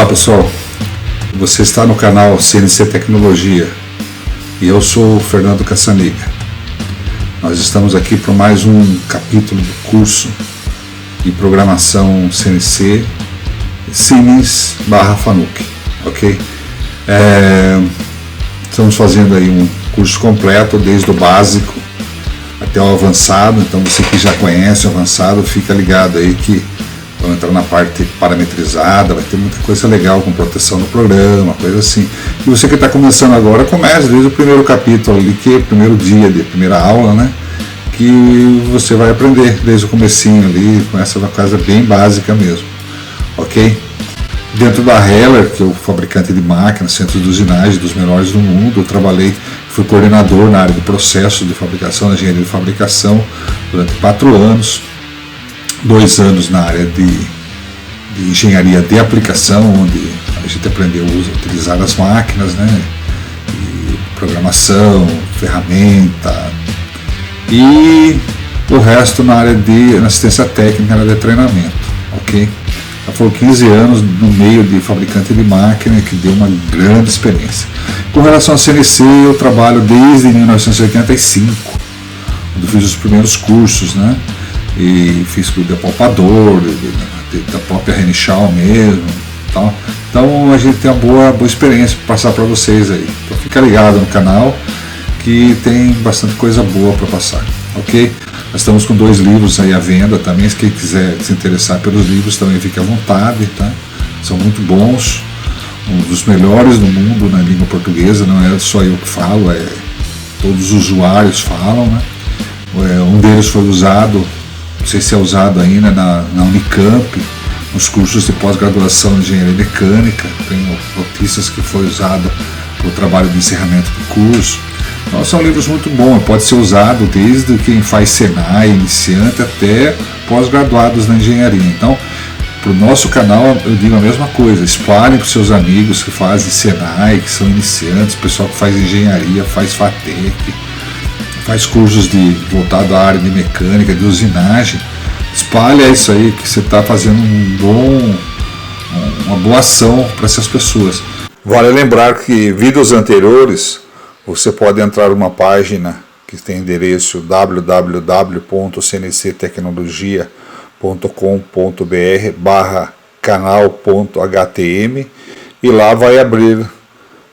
Olá pessoal, você está no canal CNC Tecnologia e eu sou o Fernando Cassaniga. Nós estamos aqui para mais um capítulo do curso de programação CNC Siemens/Fanuc, ok? Estamos fazendo aí um curso completo, desde o básico até o avançado. Então você que já conhece o avançado, fica ligado aí que vamos entrar na parte parametrizada, vai ter muita coisa legal com proteção no programa, coisa assim. E você que está começando agora, comece desde o primeiro capítulo ali, que é o primeiro dia de primeira aula, né? Que você vai aprender desde o comecinho ali, com essa coisa bem básica mesmo, ok? Dentro da Heller, que é o fabricante de máquinas, centros de usinagem dos melhores do mundo, eu trabalhei, fui coordenador na área de processo de fabricação, na engenharia de fabricação, durante 4 anos. 2 anos na área de engenharia de aplicação, onde a gente aprendeu a utilizar as máquinas, né? E programação, ferramenta, e o resto na área de assistência técnica, na área de treinamento, ok? Já foram 15 anos no meio de fabricante de máquina, que deu uma grande experiência. Com relação ao CNC, eu trabalho desde 1985, quando fiz os primeiros cursos, né? E fiz com o apalpador, da própria Renichal mesmo, tal. Então a gente tem uma boa experiência para passar para vocês aí. Então fica ligado no canal que tem bastante coisa boa para passar, ok? Nós estamos com 2 livros aí à venda também, se quem quiser se interessar pelos livros também fique à vontade, tá? São muito bons, um dos melhores do mundo na língua portuguesa, não é só eu que falo, todos os usuários falam, né? Um deles foi usado, não sei se é usado ainda na Unicamp, nos cursos de pós-graduação de engenharia mecânica. Tem notícias que foi usado para o trabalho de encerramento do curso. Então são livros muito bons, pode ser usado desde quem faz Senai, iniciante, até pós-graduados na engenharia. Então, para o nosso canal eu digo a mesma coisa, espalhem para os seus amigos que fazem Senai, que são iniciantes, pessoal que faz engenharia, faz FATEC, faz cursos voltado à área de mecânica, de usinagem. Espalha isso aí, que você está fazendo uma boa ação para essas pessoas. Vale lembrar que vídeos anteriores você pode entrar numa página que tem endereço www.cnctecnologia.com.br/canal.htm e lá vai abrir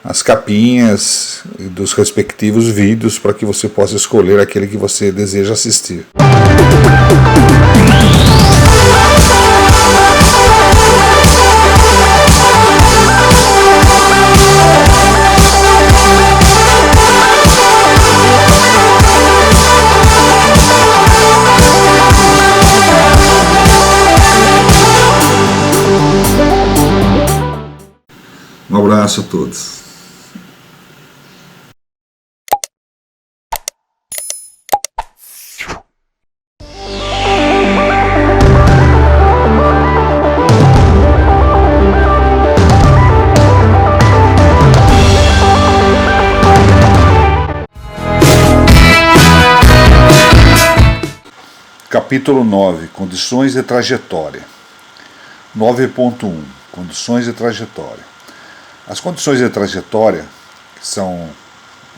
as capinhas dos respectivos vídeos para que você possa escolher aquele que você deseja assistir. Um abraço a todos. Capítulo 9. Condições de trajetória. 9.1. Condições de trajetória. As condições de trajetória, que são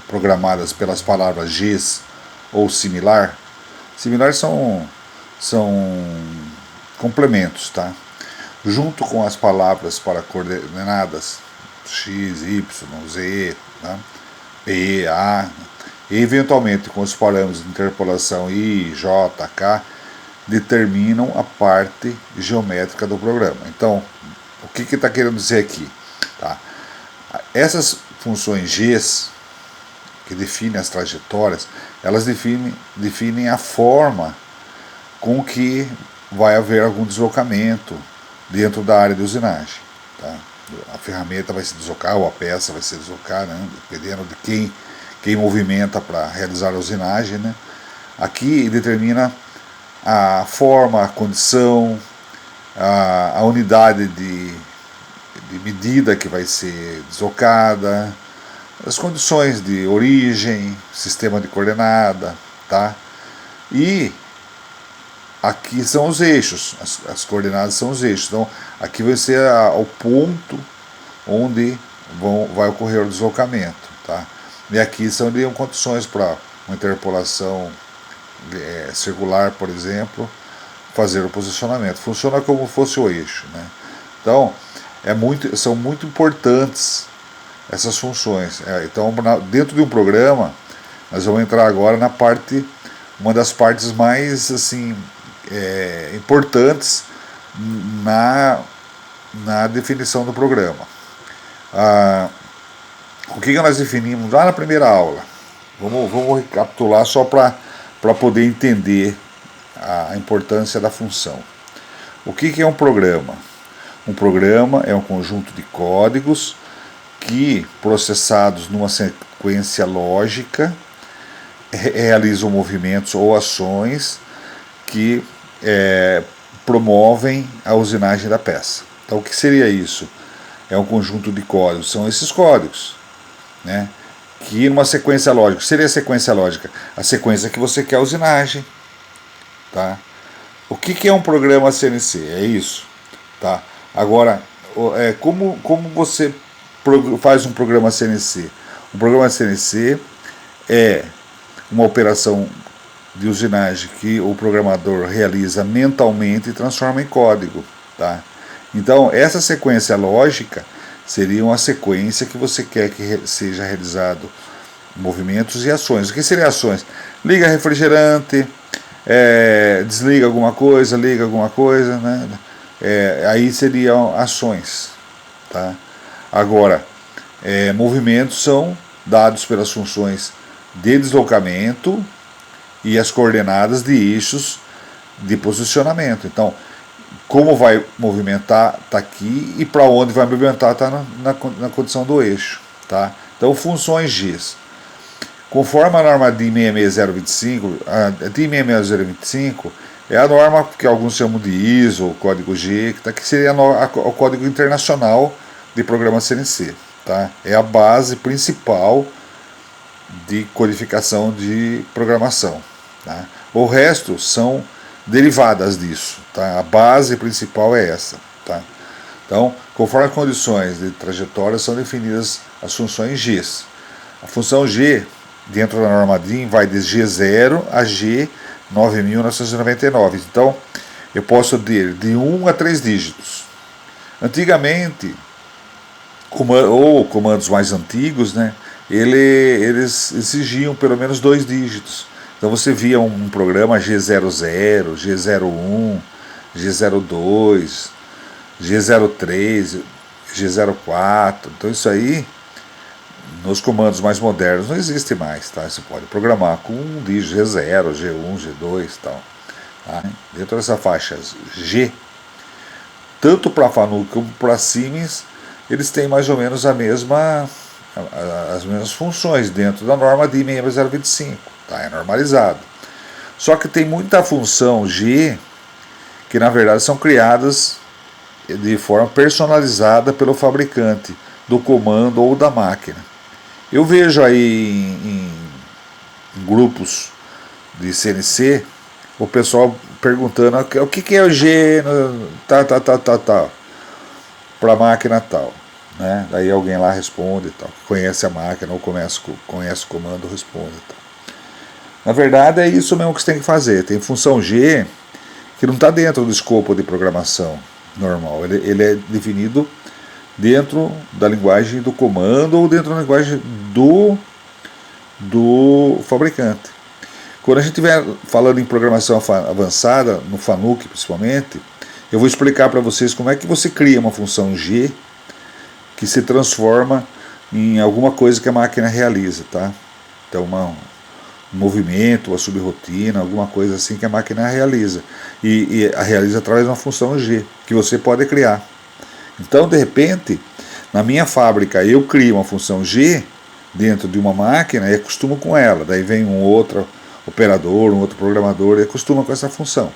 programadas pelas palavras GES ou similar são complementos, tá? Junto com as palavras para coordenadas X, Y, Z, tá? P, A, e eventualmente com os parâmetros de interpolação I, J, K, determinam a parte geométrica do programa. Então, o que está querendo dizer aqui? Tá? Essas funções Gs, que definem as trajetórias, elas definem a forma com que vai haver algum deslocamento dentro da área de usinagem. Tá? A ferramenta vai se deslocar, ou a peça vai se deslocar, né? Dependendo de quem movimenta para realizar a usinagem, né? Aqui determina a forma, a condição, a unidade de medida que vai ser deslocada, as condições de origem, sistema de coordenada, tá? E aqui são os eixos, as coordenadas são os eixos. Então, aqui vai ser o ponto onde vai ocorrer o deslocamento, tá? E aqui seriam condições para uma interpolação circular, por exemplo, fazer o posicionamento. Funciona como fosse o eixo, né? Então, são muito importantes essas funções. Então, dentro de um programa, nós vamos entrar agora na uma das partes mais assim importantes na definição do programa. O que nós definimos lá na primeira aula? Vamos recapitular só para poder entender a importância da função. O que é um programa? Um programa é um conjunto de códigos que, processados numa sequência lógica, realizam movimentos ou ações que promovem a usinagem da peça. Então, o que seria isso? É um conjunto de códigos, são esses códigos, né? Que numa sequência lógica, seria a sequência lógica? A sequência que você quer a usinagem, tá? O que é um programa CNC? É isso, tá? Agora, como você faz um programa CNC? Um programa CNC é uma operação de usinagem que o programador realiza mentalmente e transforma em código, tá? Então, essa sequência lógica seria uma sequência que você quer que seja realizado movimentos e ações. O que seriam ações? Liga refrigerante, desliga alguma coisa, liga alguma coisa, né? Aí seriam ações, tá? Agora, movimentos são dados pelas funções de deslocamento e as coordenadas de eixos de posicionamento. Então, como vai movimentar está aqui e para onde vai movimentar está na condição do eixo, tá? Então, funções G. Conforme a norma DIN 66025, a DIN 66025 é a norma que alguns chamam de ISO, o código G, que seria o código internacional de programa CNC, tá? É a base principal de codificação de programação, tá? O resto são derivadas disso, tá? A base principal é essa, tá? Então, conforme as condições de trajetória são definidas as funções G. A função G, dentro da norma DIN, vai de G0 a G9999. Então, eu posso ter de 1 a 3 dígitos. Antigamente, ou comandos mais antigos, né, eles exigiam pelo menos 2 dígitos. Então você via um programa G00, G01, G02, G03, G04. Então isso aí, nos comandos mais modernos, não existe mais, tá? Você pode programar com um dígito G0, G1, G2 e tal. Tá? Dentro dessa faixa G, tanto para Fanuc como para Siemens, eles têm mais ou menos as mesmas funções dentro da norma DIN 66025. Tá, é normalizado. Só que tem muita função G que na verdade são criadas de forma personalizada pelo fabricante do comando ou da máquina. Eu vejo aí em grupos de CNC o pessoal perguntando o que é o G para a máquina tal, né? Daí alguém lá responde tal, conhece a máquina ou conhece o comando, responde tal. Na verdade é isso mesmo que você tem que fazer. Tem função G que não está dentro do escopo de programação normal. Ele é definido dentro da linguagem do comando ou dentro da linguagem do fabricante. Quando a gente estiver falando em programação avançada, no Fanuc principalmente, eu vou explicar para vocês como é que você cria uma função G que se transforma em alguma coisa que a máquina realiza, tá? Então um movimento, uma subrotina, alguma coisa assim que a máquina realiza. E a realiza através de uma função G, que você pode criar. Então, de repente, na minha fábrica, eu crio uma função G dentro de uma máquina e acostumo com ela. Daí vem um outro operador, um outro programador e acostuma com essa função.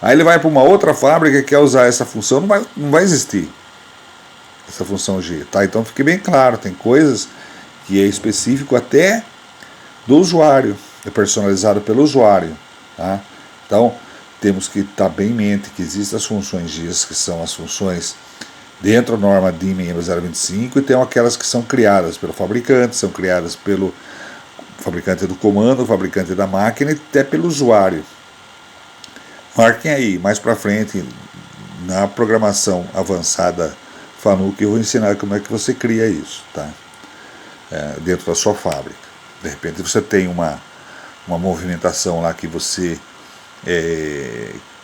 Aí ele vai para uma outra fábrica que quer usar essa função, não vai existir essa função G. Tá? Então, fique bem claro, tem coisas que é específico até do usuário, é personalizado pelo usuário, tá? Então temos que estar bem em mente que existem as funções GIS, que são as funções dentro da norma DIN 025, e tem aquelas que são criadas pelo fabricante, são criadas pelo fabricante do comando, fabricante da máquina e até pelo usuário. Marquem aí, mais para frente, na programação avançada FANUC, eu vou ensinar como é que você cria isso, tá? Dentro da sua fábrica. De repente você tem uma movimentação lá que você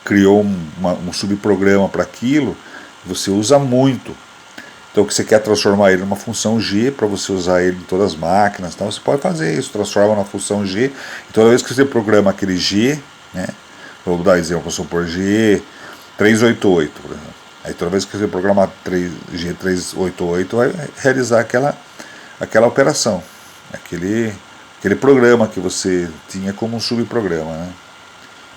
criou um subprograma para aquilo, você usa muito. Então que você quer transformar ele numa função G para você usar ele em todas as máquinas, então você pode fazer isso, transforma na função G, e toda vez que você programa aquele G, né, vou dar exemplo, vou supor G388, por exemplo. Aí toda vez que você programar G388 vai realizar aquela operação, aquele programa que você tinha como um subprograma, né?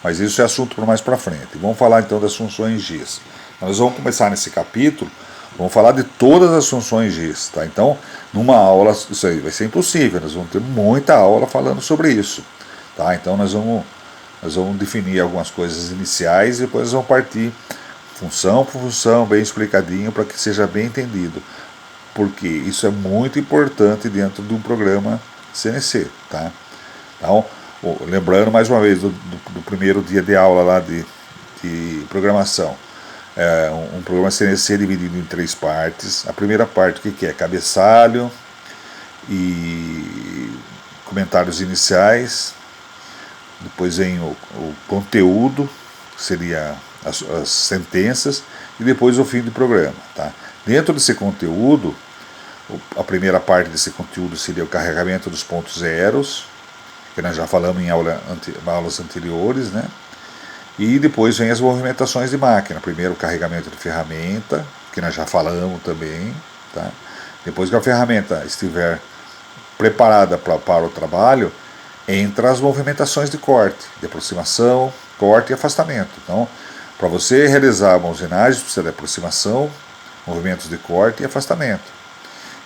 Mas isso é assunto para mais para frente. Vamos falar então das funções GIS. Nós vamos começar nesse capítulo, vamos falar de todas as funções GIS, tá? Então, numa aula, isso aí vai ser impossível, nós vamos ter muita aula falando sobre isso, tá? Então nós vamos definir algumas coisas iniciais e depois vamos partir função por função, bem explicadinho, para que seja bem entendido, porque isso é muito importante dentro de um programa CNC, tá? Então, lembrando mais uma vez do primeiro dia de aula lá de programação, um programa CNC dividido em 3 partes. A primeira parte, o que é? Cabeçalho e comentários iniciais. Depois vem o conteúdo, que seria as sentenças, e depois o fim do programa, tá? Dentro desse conteúdo, a primeira parte desse conteúdo seria o carregamento dos pontos zeros, que nós já falamos em aulas anteriores, né? E depois vem as movimentações de máquina. Primeiro o carregamento de ferramenta, que nós já falamos também, tá? Depois que a ferramenta estiver preparada para o trabalho, entra as movimentações de corte, de aproximação, corte e afastamento. Então, para você realizar a usinagem, precisa de aproximação, movimentos de corte e afastamento.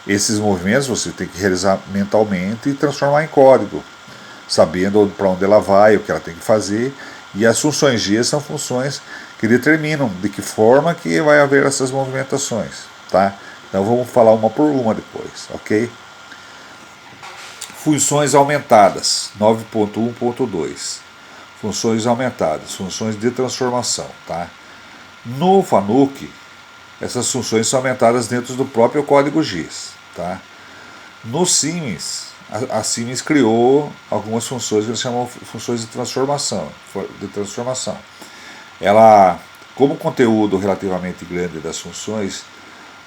Esses movimentos você tem que realizar mentalmente e transformar em código, sabendo para onde ela vai, o que ela tem que fazer. E as funções GIS são funções que determinam de que forma que vai haver essas movimentações, tá? Então vamos falar uma por uma depois, ok? Funções aumentadas, 9.1.2. Funções aumentadas, funções de transformação, tá? No FANUC, essas funções são aumentadas dentro do próprio código GIS, tá? No Siemens, a Siemens criou algumas funções que eles chamam funções de transformação. Ela, como conteúdo relativamente grande das funções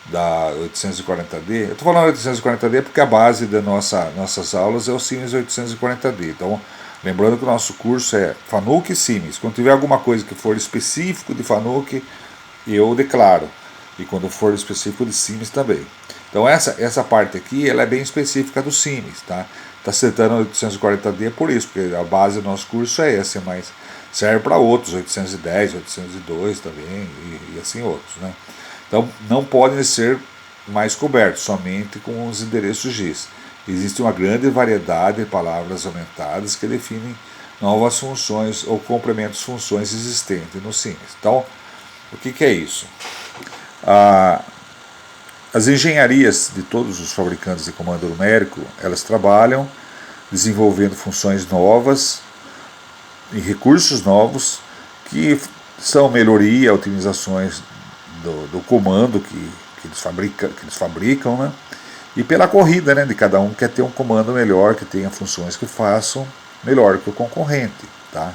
da 840D, eu estou falando 840D porque a base das nossas aulas é o Siemens 840D. Então, lembrando que o nosso curso é FANUC e Siemens. Quando tiver alguma coisa que for específico de FANUC, eu declaro. E quando for específico de Siemens também. Então essa parte aqui, ela é bem específica do Siemens, tá? Está citando 840D por isso, porque a base do nosso curso é essa, mas serve para outros, 810, 802 também, e assim outros, né? Então não podem ser mais cobertos somente com os endereços GIS. Existe uma grande variedade de palavras aumentadas que definem novas funções ou complementam funções existentes no Siemens. Então, o que é isso? As engenharias de todos os fabricantes de comando numérico, elas trabalham desenvolvendo funções novas e recursos novos que são melhoria, otimizações do comando que eles fabricam, né? E pela corrida, né, de cada um quer ter um comando melhor, que tenha funções que façam melhor que o concorrente, tá?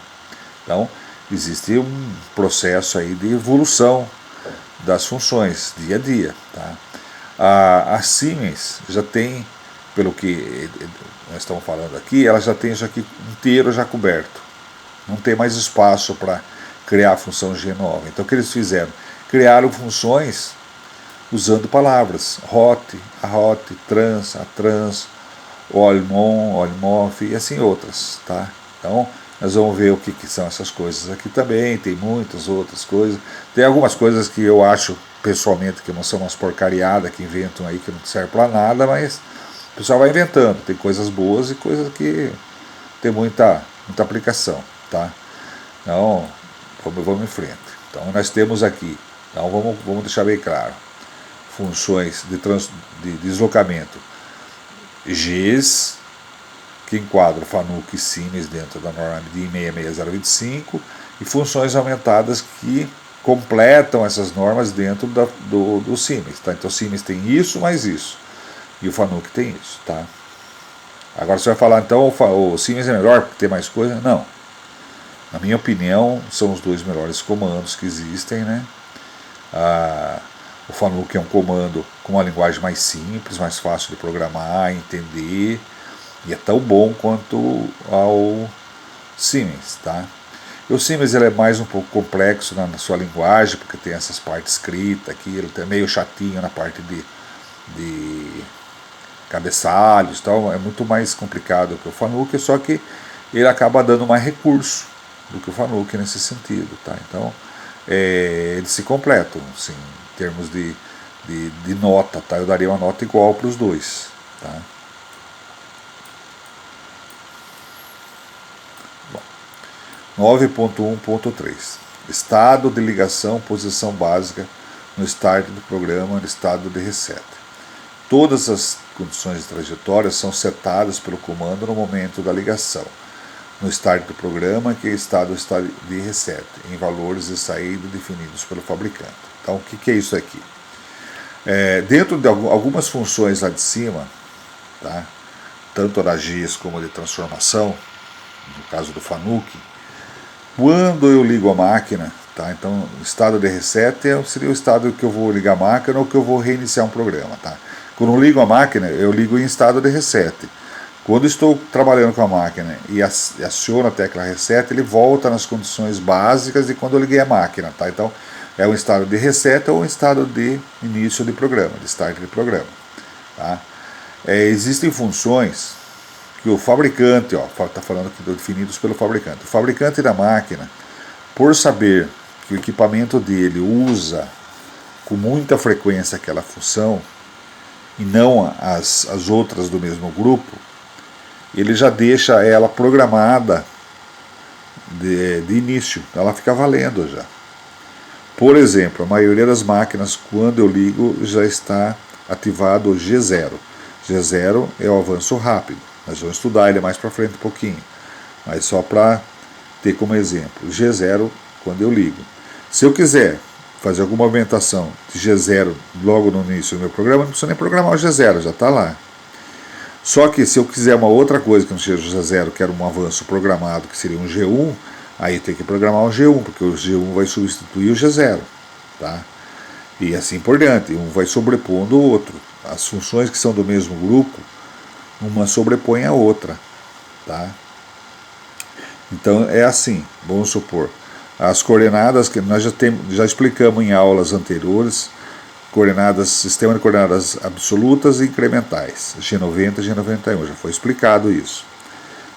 Então, existe um processo aí de evolução das funções dia a dia, tá? A Siemens já tem, pelo que nós estamos falando aqui, ela já tem isso aqui inteiro já coberto. Não tem mais espaço para criar a função G nova. Então o que eles fizeram? Criaram funções usando palavras, a hot, trans, a trans, all-on, all-off e assim outras, tá? Então nós vamos ver o que são essas coisas aqui também, tem muitas outras coisas. Tem algumas coisas que eu acho pessoalmente que não são umas porcariadas que inventam aí que não serve para nada, mas o pessoal vai inventando. Tem coisas boas e coisas que tem muita aplicação, tá? Então, vamos em frente. Então nós temos aqui, então vamos deixar bem claro, funções de deslocamento Gs, que enquadra o Fanuc e Siemens dentro da norma de 66025, e funções aumentadas que completam essas normas dentro do Siemens. Tá? Então o Siemens tem isso mais isso, e o Fanuc tem isso. Tá? Agora você vai falar, então o Siemens é melhor porque tem mais coisa? Não. Na minha opinião, são os dois melhores comandos que existem, né? O Fanuc é um comando com uma linguagem mais simples, mais fácil de programar, entender, e é tão bom quanto ao Siemens, tá? E o Siemens ele é mais um pouco complexo na sua linguagem, porque tem essas partes escritas aqui, ele é meio chatinho na parte de cabeçalhos, tal, é muito mais complicado que o Fanuc, só que ele acaba dando mais recurso do que o Fanuc nesse sentido, tá? Então eles se completam, assim, em termos de nota, tá? Eu daria uma nota igual para os dois, tá? Bom, 9.1.3 estado de ligação, posição básica no start do programa, no estado de reset. Todas as condições de trajetória são setadas pelo comando no momento da ligação, no start do programa, que é estado de reset, em valores de saída definidos pelo fabricante. Então, o que é isso aqui? Dentro de algumas funções lá de cima, tá? Tanto da GIS como de transformação, no caso do Fanuc, quando eu ligo a máquina, tá? Então, o estado de reset seria o estado que eu vou ligar a máquina ou que eu vou reiniciar um programa. Tá? Quando eu ligo a máquina, eu ligo em estado de reset. Quando estou trabalhando com a máquina e aciono a tecla reset, ele volta nas condições básicas de quando eu liguei a máquina. Tá? Então, é um estado de reset ou um estado de início de programa, de start de programa. Tá? Existem funções que o fabricante, está falando aqui definidos pelo fabricante. O fabricante da máquina, por saber que o equipamento dele usa com muita frequência aquela função e não as outras do mesmo grupo, ele já deixa ela programada de início, ela fica valendo já. Por exemplo, a maioria das máquinas, quando eu ligo, já está ativado o G0. G0 é o avanço rápido. Nós vamos estudar ele mais para frente um pouquinho, mas só para ter como exemplo. G0 quando eu ligo. Se eu quiser fazer alguma movimentação de G0 logo no início do meu programa, não precisa nem programar o G0, já está lá. Só que se eu quiser uma outra coisa que não seja o G0, que era um avanço programado, que seria um G1, aí tem que programar o G1, porque o G1 vai substituir o G0. Tá? E assim por diante, um vai sobrepondo o outro. As funções que são do mesmo grupo, uma sobrepõe a outra. Tá? Então é assim, vamos supor, as coordenadas que nós já explicamos em aulas anteriores, sistema de coordenadas absolutas e incrementais, G90 e G91, já foi explicado isso.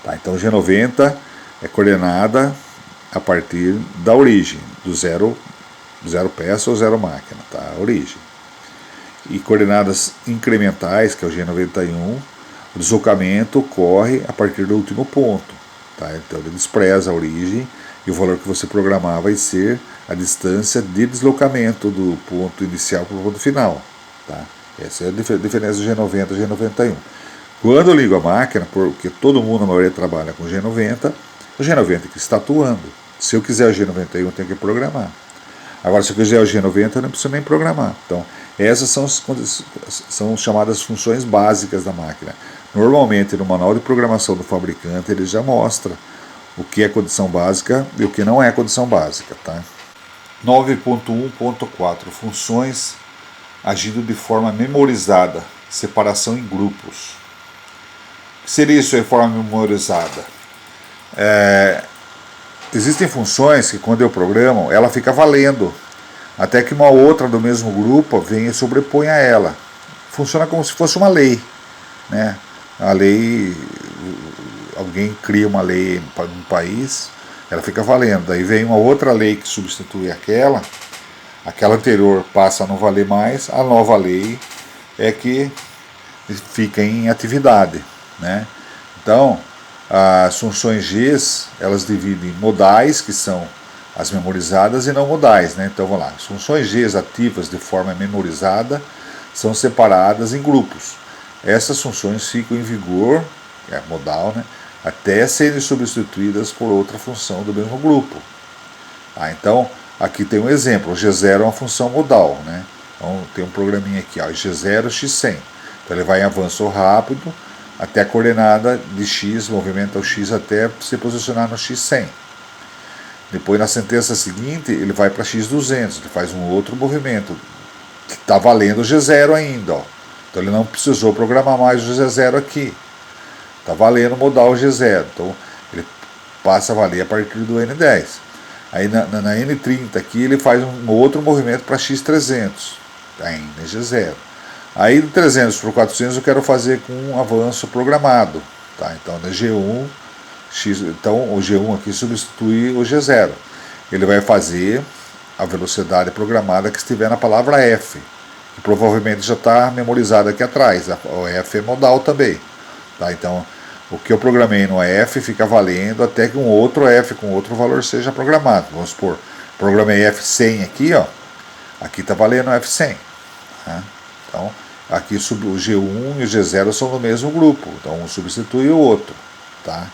Tá? Então G90 é coordenada a partir da origem, do zero peça ou zero máquina, tá? A origem. E coordenadas incrementais, que é o G91, o deslocamento ocorre a partir do último ponto. Tá? Então ele despreza a origem e o valor que você programar vai ser a distância de deslocamento do ponto inicial para o ponto final. Tá? Essa é a diferença do G90 e G91. Quando eu ligo a máquina, porque todo mundo, na maioria, trabalha com G90, o G90 que está atuando. Se eu quiser o G91, eu tenho que programar. Agora, se eu quiser o G90, eu não preciso nem programar. Então, essas são chamadas funções básicas da máquina. Normalmente, no manual de programação do fabricante, ele já mostra o que é condição básica e o que não é condição básica. Tá? 9.1.4 funções agindo de forma memorizada, separação em grupos. O que seria isso de forma memorizada? Existem funções que quando eu programo, ela fica valendo, até que uma outra do mesmo grupo venha e sobreponha a ela. Funciona como se fosse uma lei. Né? A lei, alguém cria uma lei em um país, ela fica valendo. Daí vem uma outra lei que substitui aquela anterior passa a não valer mais, a nova lei é que fica em atividade. Né? Então, as funções Gs, elas dividem modais, que são as memorizadas e não modais, né? Então vamos lá, as funções G ativas de forma memorizada são separadas em grupos. Essas funções ficam em vigor, é modal, né? Até serem substituídas por outra função do mesmo grupo. Então, aqui tem um exemplo, o G0 é uma função modal, né? Então tem um programinha aqui, ó, G0 x100. Então ele vai em avanço rápido até a coordenada de x, movimenta o x até se posicionar no x100. Depois, na sentença seguinte, ele vai para x200, ele faz um outro movimento, que está valendo o G0 ainda. Ó. Então ele não precisou programar mais o G0 aqui. Está valendo modal G0. Então ele passa a valer a partir do N10. Aí na N30 aqui ele faz um outro movimento para x300, ainda G0. Aí do 300 para o 400 eu quero fazer com um avanço programado. Tá? Então na G1, então o G1 aqui substitui o G0. Ele vai fazer a velocidade programada que estiver na palavra F, que provavelmente já está memorizada aqui atrás. O F é modal também. Tá? Então o que eu programei no F fica valendo até que um outro F com outro valor seja programado. Vamos supor, programei F100 aqui, ó. Aqui está valendo F100. Tá? Então, aqui o G1 e o G0 são do mesmo grupo. Então, um substitui o outro. Tá?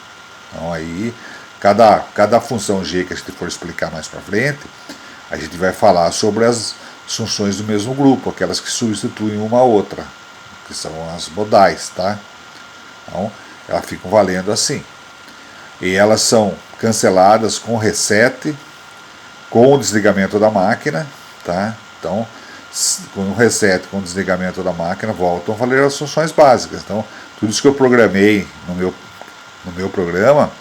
Então, aí, cada função G que a gente for explicar mais para frente, a gente vai falar sobre as funções do mesmo grupo, aquelas que substituem uma a outra, que são as modais. Tá? Então, elas ficam valendo assim. E elas são canceladas com reset, com o desligamento da máquina. Tá? Então, com o reset, com o desligamento da máquina, voltam a valer as funções básicas. Então, tudo isso que eu programei no meu programa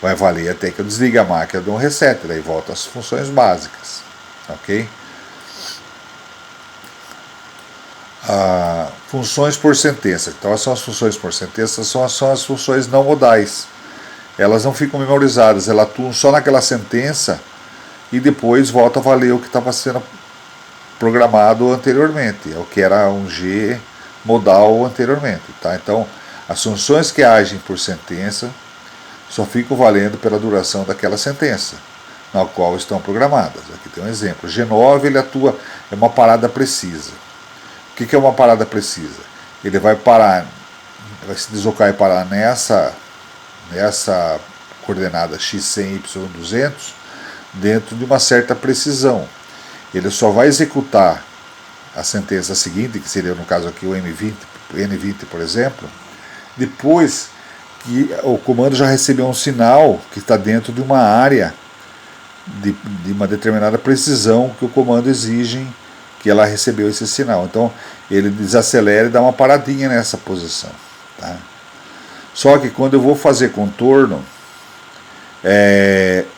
vai valer até que eu desligue a máquina, dou um reset, daí volta as funções básicas. Ok? Funções por sentença. Então, são as funções por sentença, são as funções não modais. Elas não ficam memorizadas, elas atuam só naquela sentença e depois volta a valer o que estava sendo programado anteriormente, é o que era um G modal anteriormente. Tá? Então, as funções que agem por sentença só ficam valendo pela duração daquela sentença, na qual estão programadas. Aqui tem um exemplo. G9 ele atua, é uma parada precisa. O que é uma parada precisa? Ele vai parar, vai se deslocar e parar nessa coordenada x100, y200 dentro de uma certa precisão. Ele só vai executar a sentença seguinte, que seria no caso aqui o N20, por exemplo, depois que o comando já recebeu um sinal que está dentro de uma área de uma determinada precisão que o comando exige que ela recebeu esse sinal. Então ele desacelera e dá uma paradinha nessa posição. Tá? Só que quando eu vou fazer contorno,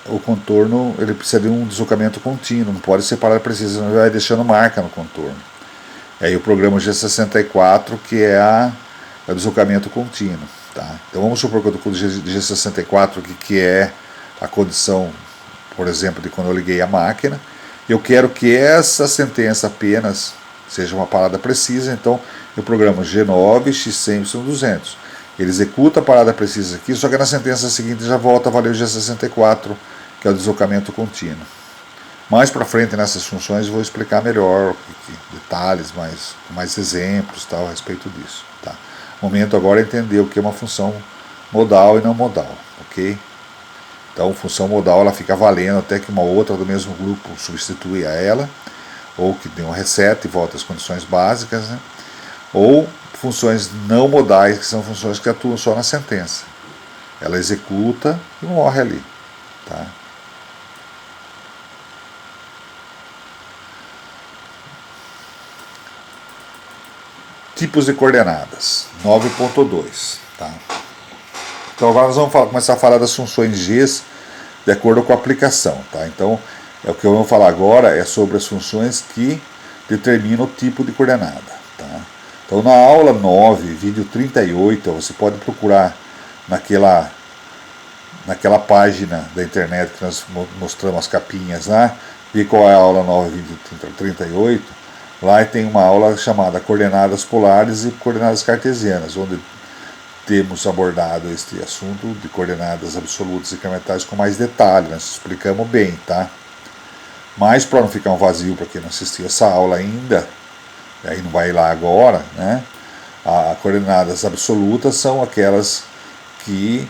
o contorno ele precisa de um deslocamento contínuo, não pode separar precisa, senão vai deixando marca no contorno. Aí o programa G64 que é o deslocamento contínuo. Tá? Então vamos supor que eu estou com o G64 que é a condição, por exemplo, de quando eu liguei a máquina. Eu quero que essa sentença apenas seja uma parada precisa, então eu programo G9, X100, Y200. Ele executa a parada precisa aqui, só que na sentença seguinte já volta a valer o G64, que é o deslocamento contínuo. Mais para frente nessas funções eu vou explicar melhor, detalhes, mais exemplos tal, a respeito disso. Tá? O momento agora é entender o que é uma função modal e não modal. Ok? Então, função modal ela fica valendo até que uma outra do mesmo grupo substitui a ela, ou que dê um reset e volta às condições básicas, né? Ou funções não modais, que são funções que atuam só na sentença. Ela executa e morre ali. Tá? Tipos de coordenadas, 9.2. Tá? Então agora nós vamos começar a falar das funções G de acordo com a aplicação. Tá? Então o que eu vou falar agora é sobre as funções que determinam o tipo de coordenada. Tá? Então na aula 9, vídeo 38, você pode procurar naquela página da internet que nós mostramos as capinhas lá, ver qual é a aula 9, vídeo 38. Lá tem uma aula chamada Coordenadas Polares e Coordenadas Cartesianas, onde temos abordado este assunto de coordenadas absolutas e incrementais com mais detalhe, nós explicamos bem, tá? Mas para não ficar um vazio para quem não assistiu essa aula ainda, e aí não vai lá agora, né? As coordenadas absolutas são aquelas que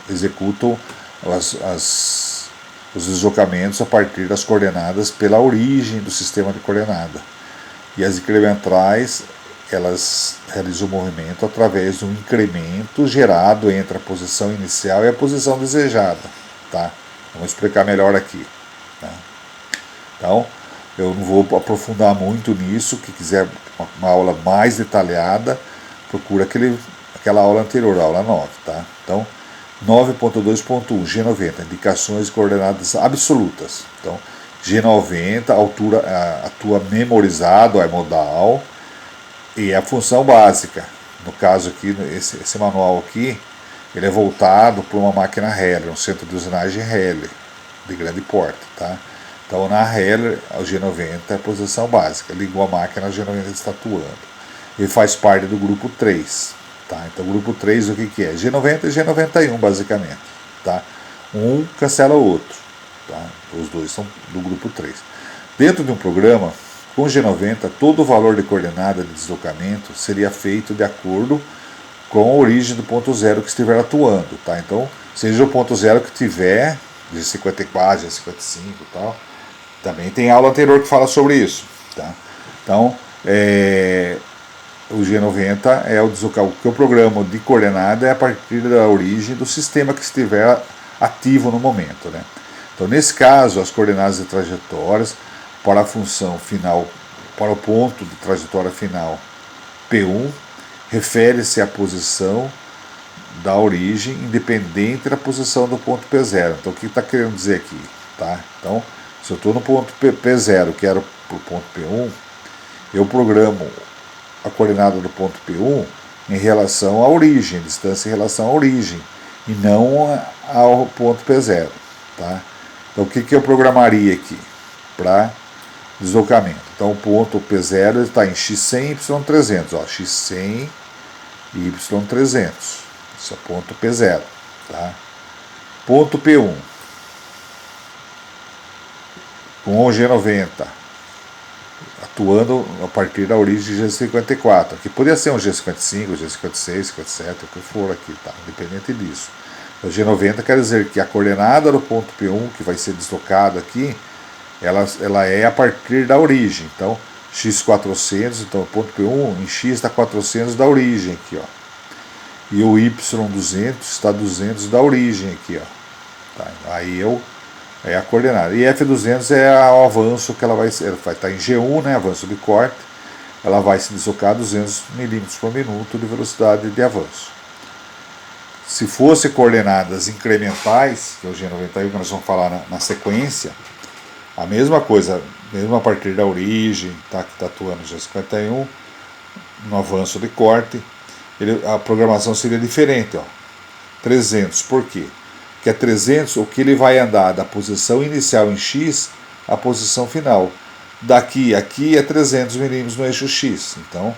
executam os deslocamentos a partir das coordenadas pela origem do sistema de coordenada. E as incrementais, elas realizam o movimento através de um incremento gerado entre a posição inicial e a posição desejada. Tá? Vamos explicar melhor aqui. Tá? Então, eu não vou aprofundar muito nisso. Quem quiser uma aula mais detalhada, procura aquela aula anterior, a aula 9. Tá? Então, 9.2.1, G90, indicações de coordenadas absolutas. Então, G90, altura atua memorizado, é modal, e a função básica. No caso aqui, esse manual aqui, ele é voltado para uma máquina Heller, um centro de usinagem Heller, de grande porte. Tá? Então, na Heller, o G90 é a posição básica. Ligou a máquina, o G90 está atuando. Ele faz parte do grupo 3. Tá? Então, o grupo 3, o que é? G90 e G91, basicamente. Tá? Um cancela o outro. Tá? Os dois são do grupo 3. Dentro de um programa, com G90, todo o valor de coordenada de deslocamento seria feito de acordo com a origem do ponto zero que estiver atuando. Tá? Então, seja o ponto zero que tiver, G54, G55 e tal. Também tem aula anterior que fala sobre isso. Tá? Então, o G90 é o deslocamento, que o programa de coordenada é a partir da origem do sistema que estiver ativo no momento. Né? Então, nesse caso, as coordenadas de trajetórias para a função final, para o ponto de trajetória final P1, refere-se à posição da origem independente da posição do ponto P0. Então, o que está querendo dizer aqui? Tá? Então, se eu estou no ponto P0, que era para o ponto P1, eu programo a coordenada do ponto P1 em relação à origem, distância em relação à origem, e não ao ponto P0. Tá? Então, o que eu programaria aqui para deslocamento? Então, o ponto P0 está em x100 e y300. Ó, x100 e y300. Esse é o ponto P0. Tá? Ponto P1. Com o G90. Atuando a partir da origem de G54. Aqui poderia ser um G55, G56, 57, o que for aqui, tá? Independente disso. O G90 quer dizer que a coordenada do ponto P1, que vai ser deslocado aqui, ela é a partir da origem. Então, x400, então o ponto P1 em x está 400 da origem aqui, ó. E o y200 está 200 da origem aqui, ó. Tá? Aí é a coordenada. E F200 é o avanço que ela vai estar em G1, né, avanço de corte. Ela vai se deslocar a 200 mm por minuto de velocidade de avanço. Se fosse coordenadas incrementais, que é o G91 que nós vamos falar na sequência, a mesma coisa, mesmo a partir da origem, tá, que está atuando o G51, no avanço de corte, a programação seria diferente. Ó. 300, por quê? Que é 300, o que ele vai andar da posição inicial em X à posição final. Daqui a aqui é 300 milímetros no eixo X. Então,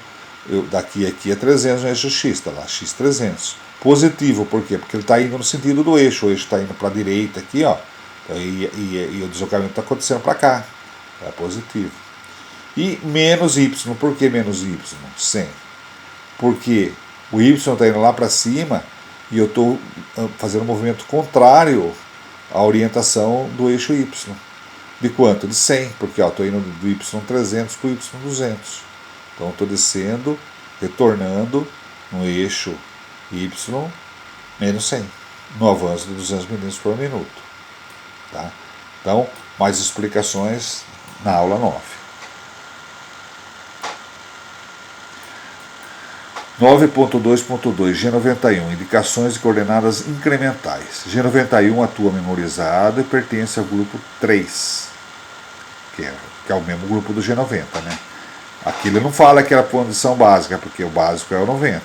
daqui a aqui é 300 no eixo X, está lá, X300. Positivo, por quê? Porque ele está indo no sentido do eixo. O eixo está indo para a direita aqui, ó. E o deslocamento está acontecendo para cá. É positivo. E menos Y, por que menos Y? 100. Porque o Y está indo lá para cima e eu estou fazendo um movimento contrário à orientação do eixo Y. De quanto? De 100, porque estou indo do Y300 para o Y200. Então estou descendo, retornando no eixo Y menos 100, no avanço de 200 mm por minuto. Tá? Então, mais explicações na aula 9. 9.2.2, G91, indicações de coordenadas incrementais. G91 atua memorizado e pertence ao grupo 3, que é o mesmo grupo do G90. Né? Aqui ele não fala que era a posição básica, porque o básico é o 90.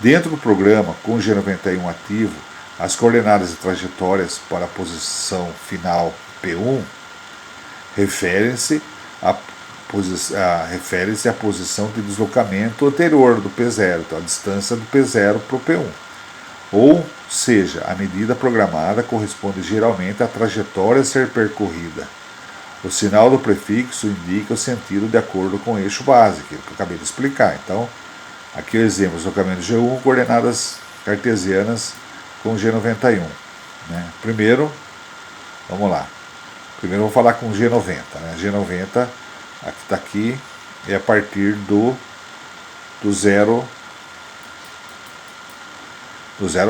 Dentro do programa, com o G91 ativo, as coordenadas e trajetórias para a posição final P1 referem-se à refere-se à posição de deslocamento anterior do P0, então a distância do P0 para o P1. Ou seja, a medida programada corresponde geralmente à trajetória a ser percorrida. O sinal do prefixo indica o sentido de acordo com o eixo básico, que eu acabei de explicar. Então, aqui o exemplo, deslocamento G1, coordenadas cartesianas com G91. Né? Primeiro, vamos lá. Primeiro eu vou falar com G90. Né? G90, aqui está aqui, é a partir do zero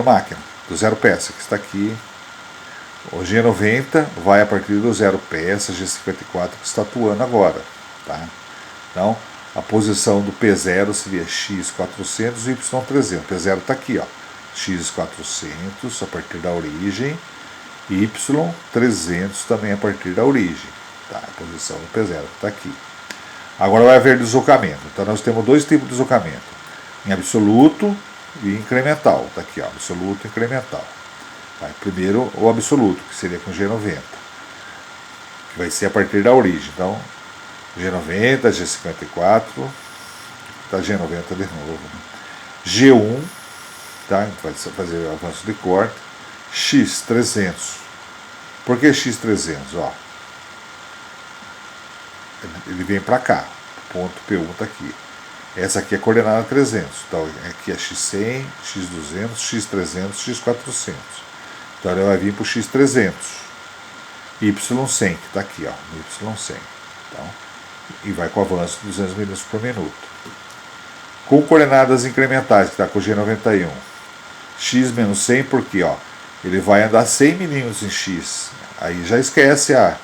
máquina, do zero peça, que está aqui. O G90 vai a partir do zero peça, G54 que está atuando agora. Tá? Então, a posição do P0 seria X400 e Y300. O P0 está aqui, ó. X400 a partir da origem, Y300 também a partir da origem. Tá? A posição do P0 está aqui. Agora vai haver deslocamento. Então nós temos dois tipos de deslocamento: em absoluto e incremental. Está aqui, ó, absoluto e incremental. Tá? Primeiro o absoluto, que seria com G90, que vai ser a partir da origem. Então, G90, G54, tá, G90 de novo. Né? G1, tá? A gente vai fazer o avanço de corte. X300. Por que X300? Ó, ele vem para cá. O ponto P1 está aqui. Essa aqui é a coordenada 300. Então, aqui é X100, X200, X300, X400. Então, ele vai vir para o X300. Y100, que está aqui, ó, no Y100. Então, e vai com o avanço de 200 milímetros por minuto. Com coordenadas incrementais, que está com o G91. X menos 100, porque, ó, ele vai andar 100 milímetros em X. Aí já esquece a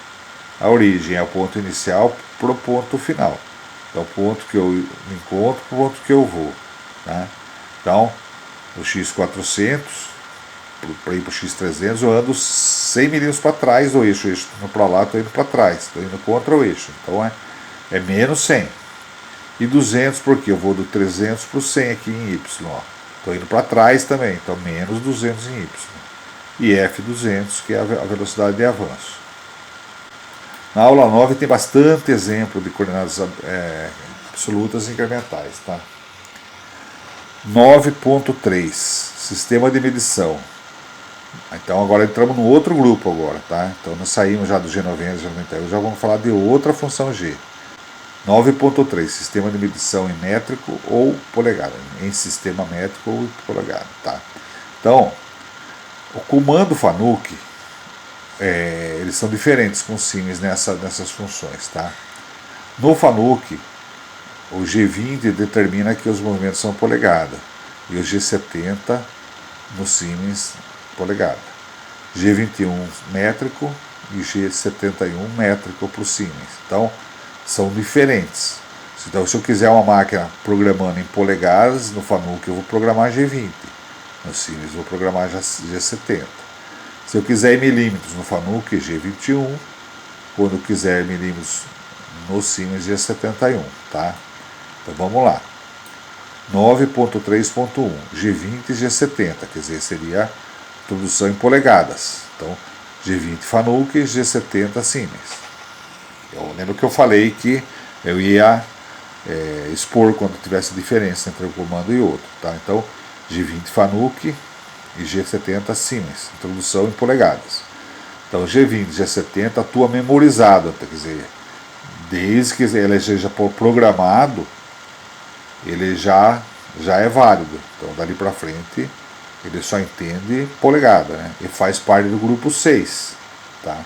origem, é o ponto inicial para o ponto final. Então, o ponto que eu me encontro para o ponto que eu vou. Né? Então, o X400, para ir para o X300, eu ando 100 milímetros para trás do eixo. O eixo está indo para lá, estou indo para trás. Estou indo contra o eixo. Então, é menos 100. E 200, porque eu vou do 300 para o 100 aqui em Y. Estou indo para trás também. Então, menos 200 em Y. E F200, que é a velocidade de avanço. Na aula 9 tem bastante exemplo de coordenadas absolutas e incrementais. Tá? 9.3, sistema de medição. Então agora entramos no outro grupo agora. Tá? Então nós saímos já do G90, G91, já vamos falar de outra função G. 9.3, sistema de medição em métrico ou polegada. Em sistema métrico ou polegada. Tá? Então, o comando FANUC, eles são diferentes com Siemens nessas funções. Tá? No FANUC, o G20 determina que os movimentos são polegada e o G70 no Siemens polegada. G21 métrico e G71 métrico para o Siemens. Então, são diferentes. Então, se eu quiser uma máquina programando em polegadas, no FANUC eu vou programar G20. No Siemens eu vou programar G70. Se eu quiser em milímetros no FANUC, G21. Quando eu quiser milímetros no Siemens, G71. Tá? Então vamos lá. 9.3.1, G20 e G70, quer dizer, seria produção em polegadas. Então, G20 FANUC e G70 Siemens. Eu lembro que eu falei que eu ia expor quando tivesse diferença entre um comando e outro. Tá? Então, G20 FANUC e G70 Siemens, introdução em polegadas. Então, G20 e G70 atua memorizado, quer dizer, desde que ele seja programado, ele já é válido. Então, dali para frente, ele só entende polegada, né? E faz parte do grupo 6. Tá?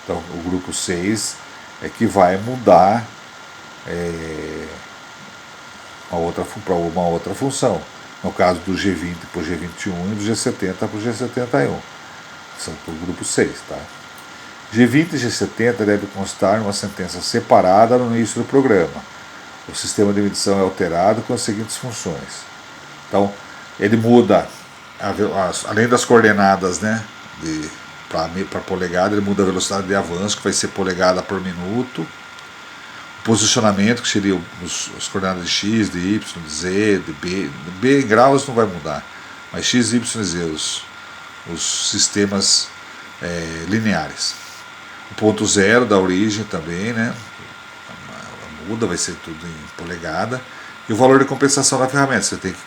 Então, o grupo 6 é que vai mudar para uma outra função. No caso do G20 para o G21 e do G70 para o G71. São para o grupo 6. Tá? G20 e G70 deve constar numa sentença separada no início do programa. O sistema de medição é alterado com as seguintes funções. Então, ele muda, além das coordenadas, né, para polegada, ele muda a velocidade de avanço, que vai ser polegada por minuto. O posicionamento, que seria as coordenadas de X, de Y, de Z, de B. B em graus não vai mudar, mas X, Y e Z, os sistemas lineares. O ponto zero da origem também, né, muda, vai ser tudo em polegada. E o valor de compensação da ferramenta, você tem que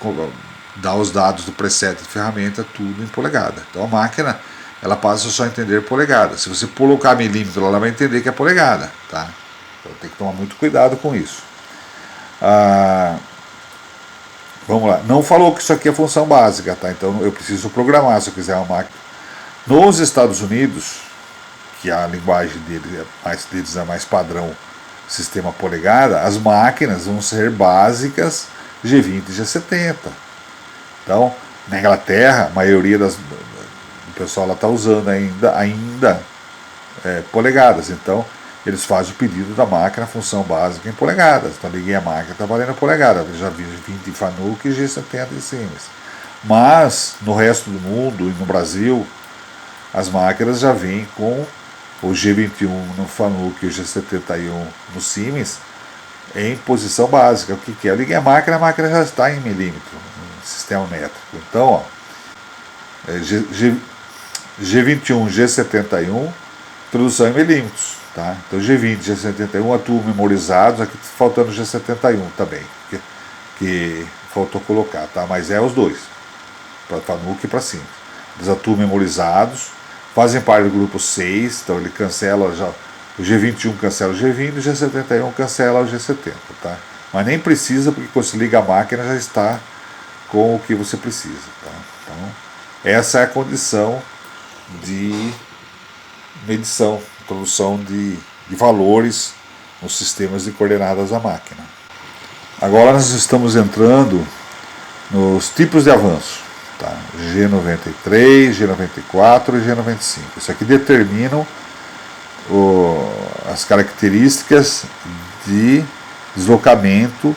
dar os dados do preset de ferramenta tudo em polegada. Então a máquina, ela passa só a entender polegada. Se você colocar milímetro, ela vai entender que é polegada, tá? Então tem que tomar muito cuidado com isso. Vamos lá, não falou que isso aqui é função básica, tá? Então eu preciso programar se eu quiser uma máquina. Nos Estados Unidos, que a linguagem deles é mais padrão, sistema polegada, as máquinas vão ser básicas G20 e G70. Então, na Inglaterra, a maioria do pessoal está usando ainda polegadas. Então, eles fazem o pedido da máquina, função básica em polegadas. Então, liguei a máquina, está valendo polegada. Eu já vi G20 Fanuc e G70 em Siemens. Mas, no resto do mundo e no Brasil, as máquinas já vêm com o G21 no Fanuc e o G71 no Siemens em posição básica. O que é? Eu liguei a máquina já está em milímetro, no sistema métrico. Então, G21, G71, introdução em milímetros. Tá? Então G20 e G71 atuam memorizados, aqui faltando G71 também, que faltou colocar, tá? Mas é os dois, para Fanuc e para Siemens. Eles atuam memorizados, fazem parte do grupo 6, então ele cancela já, o G21 cancela o G20 e o G71 cancela o G70, tá? Mas nem precisa, porque quando se liga a máquina já está com o que você precisa, tá? Então, essa é a condição de medição, introdução de valores nos sistemas de coordenadas da máquina. Agora nós estamos entrando nos tipos de avanço. Tá? G93, G94 e G95. Isso aqui determinam as características de deslocamento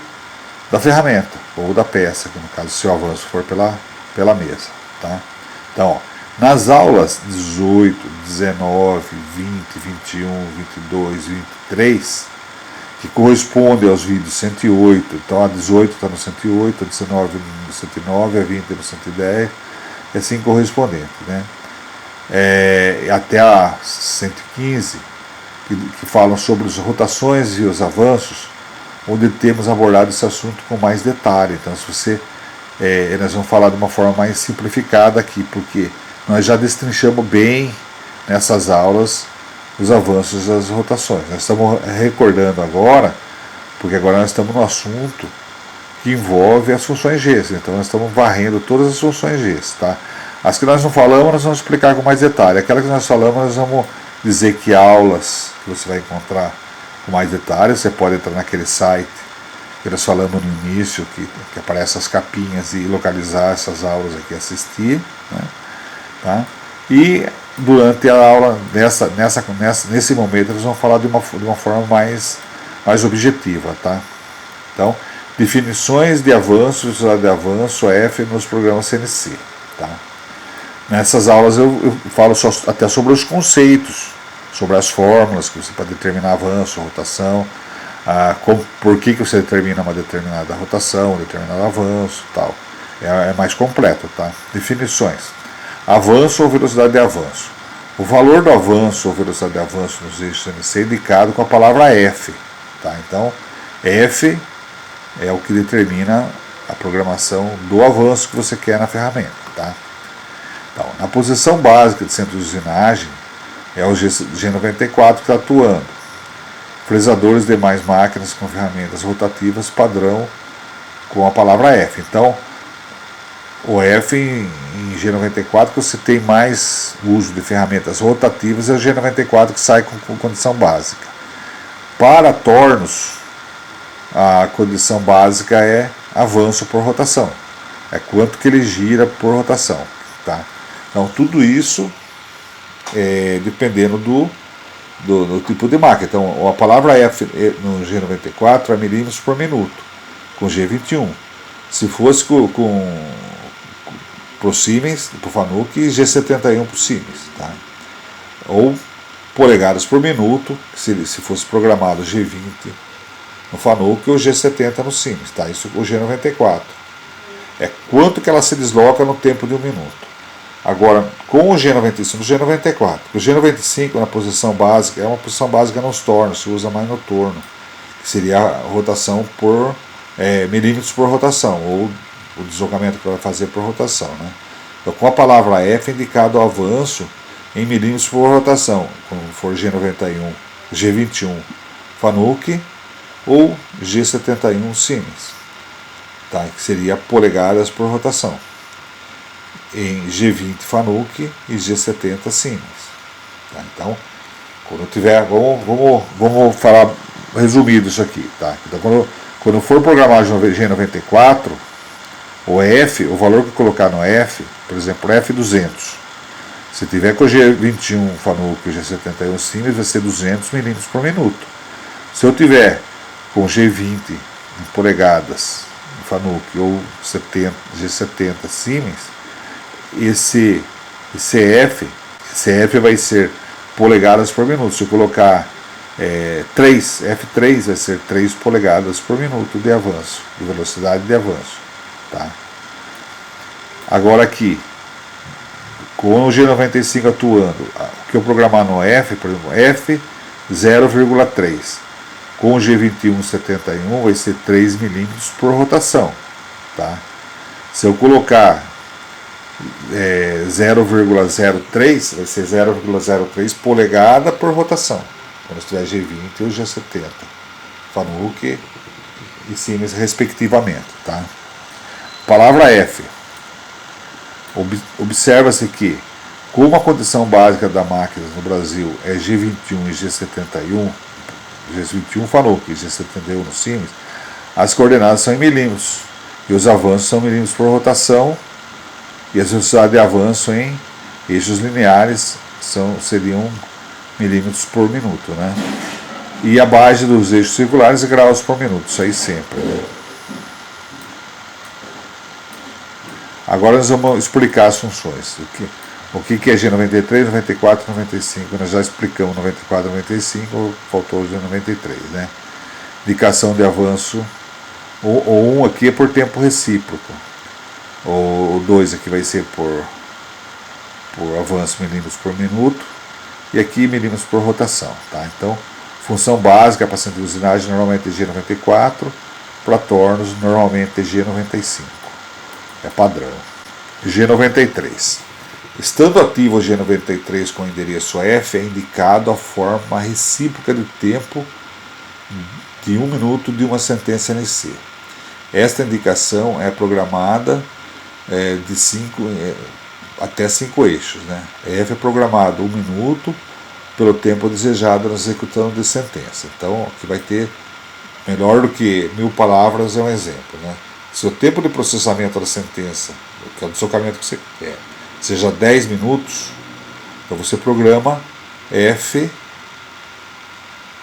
da ferramenta ou da peça, que no caso se o avanço for pela mesa. Tá? Então, ó, nas aulas 18, 19, 20, 21, 22, 23, que corresponde aos vídeos 108, então a 18 está no 108, a 19 no 109, a 20 no 110, e assim correspondente, né? Até a 115, que falam sobre as rotações e os avanços, onde temos abordado esse assunto com mais detalhe. Então, se você, nós vamos falar de uma forma mais simplificada aqui, porque nós já destrinchamos bem nessas aulas os avanços das rotações. Nós estamos recordando agora, porque agora nós estamos no assunto que envolve as funções G. Então nós estamos varrendo todas as funções G. Tá? As que nós não falamos, nós vamos explicar com mais detalhe. Aquelas que nós falamos, nós vamos dizer que aulas que você vai encontrar com mais detalhes. Você pode entrar naquele site que nós falamos no início, que aparece as capinhas, e localizar essas aulas aqui, assistir. Né? Tá? E durante a aula, nesse momento, eles vão falar de uma forma mais objetiva. Tá? Então, definições de avanço, velocidade de avanço, F nos programas CNC. Tá? Nessas aulas eu falo até sobre os conceitos, sobre as fórmulas que você pode determinar avanço, rotação, por que você determina uma determinada rotação, um determinado avanço, tal. É mais completo. Tá? Definições. Avanço ou velocidade de avanço. O valor do avanço ou velocidade de avanço nos eixos CNC é indicado com a palavra F. Tá? Então, F é o que determina a programação do avanço que você quer na ferramenta. Tá? Então, na posição básica de centro de usinagem, é o G94 que está atuando. Fresadores de demais máquinas com ferramentas rotativas padrão com a palavra F. Então, o F em G94 que você tem mais uso de ferramentas rotativas é o G94 que sai com condição básica. Para tornos, a condição básica é avanço por rotação. É quanto que ele gira por rotação. Tá? Então tudo isso dependendo do tipo de máquina. Então a palavra F no G94 é milímetros por minuto, com G21. Se fosse pro Siemens, pro Fanuc, G71 pro Siemens, tá? Ou polegadas por minuto, se fosse programado G20 no Fanuc ou G70 no Siemens, tá? Isso o G94. É quanto que ela se desloca no tempo de 1 minuto. Agora, com o G95, no G94, o G95 na posição básica, é uma posição básica nos tornos, se usa mais no torno. que seria a rotação por milímetros por rotação, ou o deslocamento que vai fazer por rotação, né? Então, com a palavra F é indicado o avanço em milímetros por rotação, como for G91, G21 Fanuc ou G71 Siemens, tá? Que seria polegadas por rotação, em G20 Fanuc e G70 Siemens. Tá? Então, quando tiver, vamos falar resumido isso aqui, tá? Então, quando for programar G94, o F, o valor que eu colocar no F, por exemplo, F200, se tiver com o G21 Fanuc e o G71 Siemens, vai ser 200 milímetros por minuto. Se eu tiver com G20 em polegadas em Fanuc ou G70 Siemens, esse F vai ser polegadas por minuto. Se eu colocar F3 vai ser 3 polegadas por minuto de avanço, de velocidade de avanço. Tá? Agora aqui, com o G95 atuando, o que eu programar no F, por exemplo, F 0,3, com o G21 71 vai ser 3 milímetros por rotação. Tá? Se eu colocar 0,03, vai ser 0,03 polegada por rotação, quando estiver G20 ou G70, Fanuc e Siemens respectivamente. Tá? Palavra F. Observa-se que, como a condição básica da máquina no Brasil é G21 e G21 Fanuc e G71 no Siemens, as coordenadas são em milímetros e os avanços são milímetros por rotação, e as velocidades de avanço em eixos lineares seriam milímetros por minuto, né? E a base dos eixos circulares é graus por minuto, isso aí sempre, né? Agora nós vamos explicar as funções. O que é G93, 94, 95? Nós já explicamos 94, 95, faltou o G93, né? Indicação de avanço. O 1 aqui é por tempo recíproco. O 2 aqui vai ser por avanço milímetros por minuto. E aqui milímetros por rotação. Tá? Então, função básica para centro de usinagem normalmente é G94, para tornos normalmente é G95. É padrão. G93. Estando ativo o G93 com o endereço F, é indicado a forma recíproca de tempo de 1 minuto de uma sentença NC. Esta indicação é programada até 5 eixos. Né? F é programado 1 minuto pelo tempo desejado na execução de sentença. Então, aqui vai ter melhor do que 1000 palavras, é um exemplo. Né? Se o tempo de processamento da sentença, que é o deslocamento que você quer, seja 10 minutos, então você programa F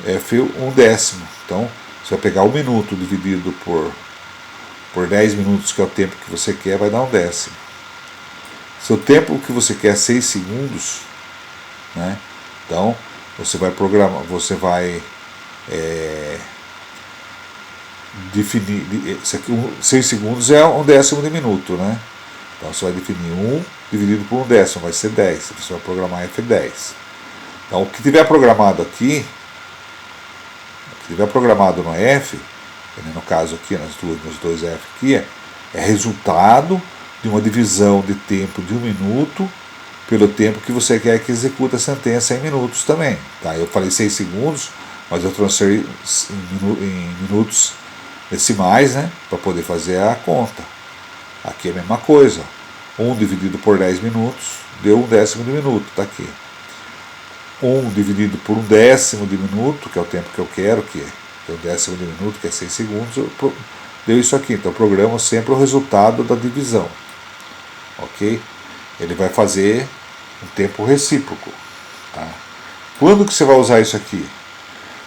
1/10. Então, você vai pegar 1 minuto dividido por 10 minutos, que é o tempo que você quer, vai dar 1/10. Se o tempo que você quer é 6 segundos, né? Então, você vai programar, você vai definir, 6 segundos é 1/10 de minuto, né? Então você vai definir 1 dividido por 1/10, vai ser 10, você vai programar F10. Então o que tiver programado aqui, o que tiver programado no F, no caso aqui, nos dois F aqui, é resultado de uma divisão de tempo de 1 minuto pelo tempo que você quer que execute a sentença em minutos também. Tá? Eu falei 6 segundos, mas eu transferi em minutos decimais, né, para poder fazer a conta. Aqui é a mesma coisa. 1 dividido por 10 minutos deu 1/10 de minuto, está aqui. 1 dividido por 1/10 de minuto, que é o tempo que eu quero, que é 1/10 de minuto, que é 6 segundos, deu isso aqui. Então eu programo sempre o resultado da divisão. Ok? Ele vai fazer um tempo recíproco. Tá? Quando que você vai usar isso aqui?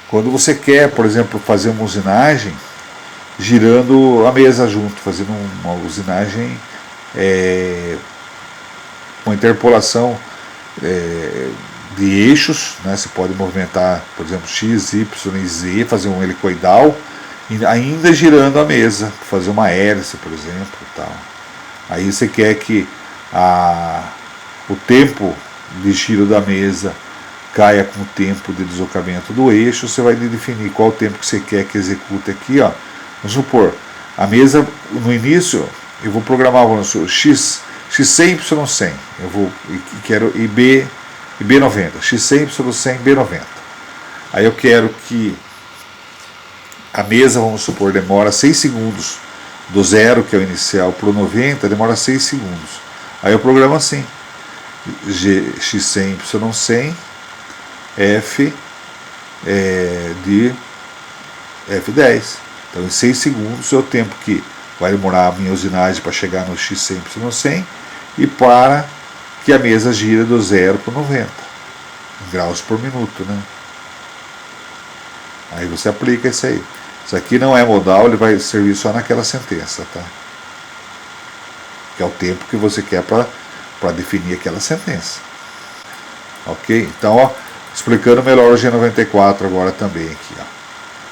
Quando você quer, por exemplo, fazer uma usinagem girando a mesa junto, fazendo uma usinagem, uma interpolação de eixos, né? Você pode movimentar, por exemplo, X, Y e Z, fazer um helicoidal, ainda girando a mesa, fazer uma hélice, por exemplo. Tal. Aí você quer que o tempo de giro da mesa caia com o tempo de deslocamento do eixo, você vai definir qual o tempo que você quer que execute aqui, ó. Vamos supor, a mesa, no início, eu vou programar, vamos supor, x100, y100, quero B90, x100, y100, B90. Aí eu quero que a mesa, vamos supor, demora 6 segundos, do 0, que é o inicial, para o 90, demora 6 segundos. Aí eu programo assim, x100, y100, F de F10. Então, em 6 segundos é o tempo que vai demorar a minha usinagem para chegar no x100, y100 e para que a mesa gira do 0 para o 90 graus por minuto, né? Aí você aplica isso aí. Isso aqui não é modal, ele vai servir só naquela sentença, tá? Que é o tempo que você quer para definir aquela sentença. Ok? Então, ó, explicando melhor o G94 agora também aqui, ó.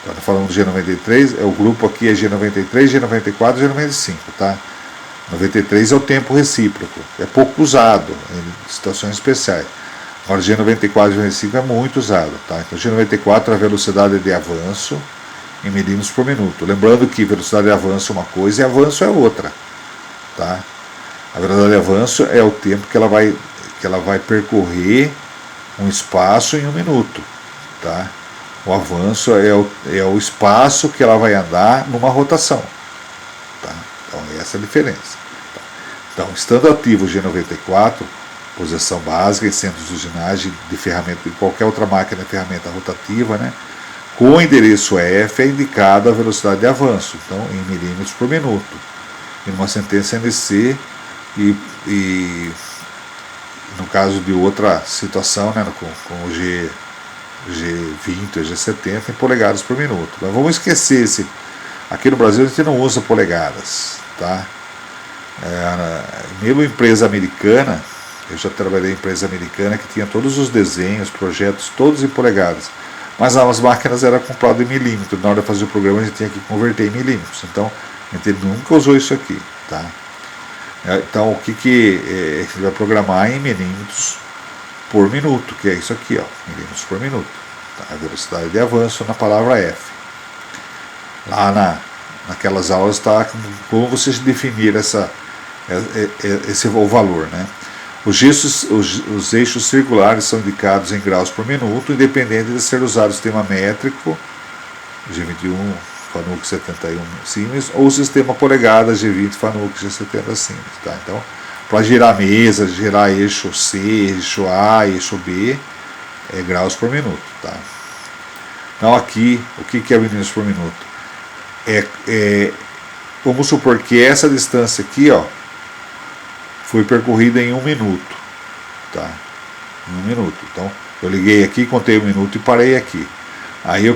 Então, falando do G93, o grupo aqui é G93, G94 e G95, tá? 93 é o tempo recíproco, é pouco usado em situações especiais. Agora, G94 e G95 é muito usado, tá? Então, G94 é a velocidade de avanço em milímetros por minuto. Lembrando que velocidade de avanço é uma coisa e avanço é outra, tá? A velocidade de avanço é o tempo que ela vai percorrer um espaço em 1 minuto, tá? O avanço é o espaço que ela vai andar numa rotação, tá? Então, essa é a diferença. Tá? Então, estando ativo o G94, posição básica em centros de usinagem de ferramenta de qualquer outra máquina de ferramenta rotativa, né? Com o endereço F é indicada a velocidade de avanço, então em milímetros por minuto. Em uma sentença NC e no caso de outra situação, né, com o G20 ou G70 em polegadas por minuto. Mas vamos esquecer esse. Aqui no Brasil a gente não usa polegadas, tá? Mesmo empresa americana, eu já trabalhei em empresa americana que tinha todos os desenhos, projetos, todos em polegadas. Mas as máquinas eram compradas em milímetros. Na hora de fazer o programa a gente tinha que converter em milímetros. Então a gente nunca usou isso aqui, tá? Então o que a gente vai programar em milímetros por minuto, que é isso aqui, ó, milímetros por minuto. Tá? A velocidade de avanço na palavra F. Lá naquelas aulas está como vocês definir o valor, né? Os eixos circulares são indicados em graus por minuto, independente de ser usado o sistema métrico, G21, FANUC 71 Siemens, ou o sistema polegadas, G20, FANUC G70 Siemens. Tá? Então, para girar a mesa, girar eixo C, eixo A, eixo B, é graus por minuto. Tá? Então, aqui, o que é milímetros por minuto? Vamos supor que essa distância aqui, ó, foi percorrida em 1 minuto, tá? Em 1 minuto. Então, eu liguei aqui, contei 1 minuto e parei aqui. Aí,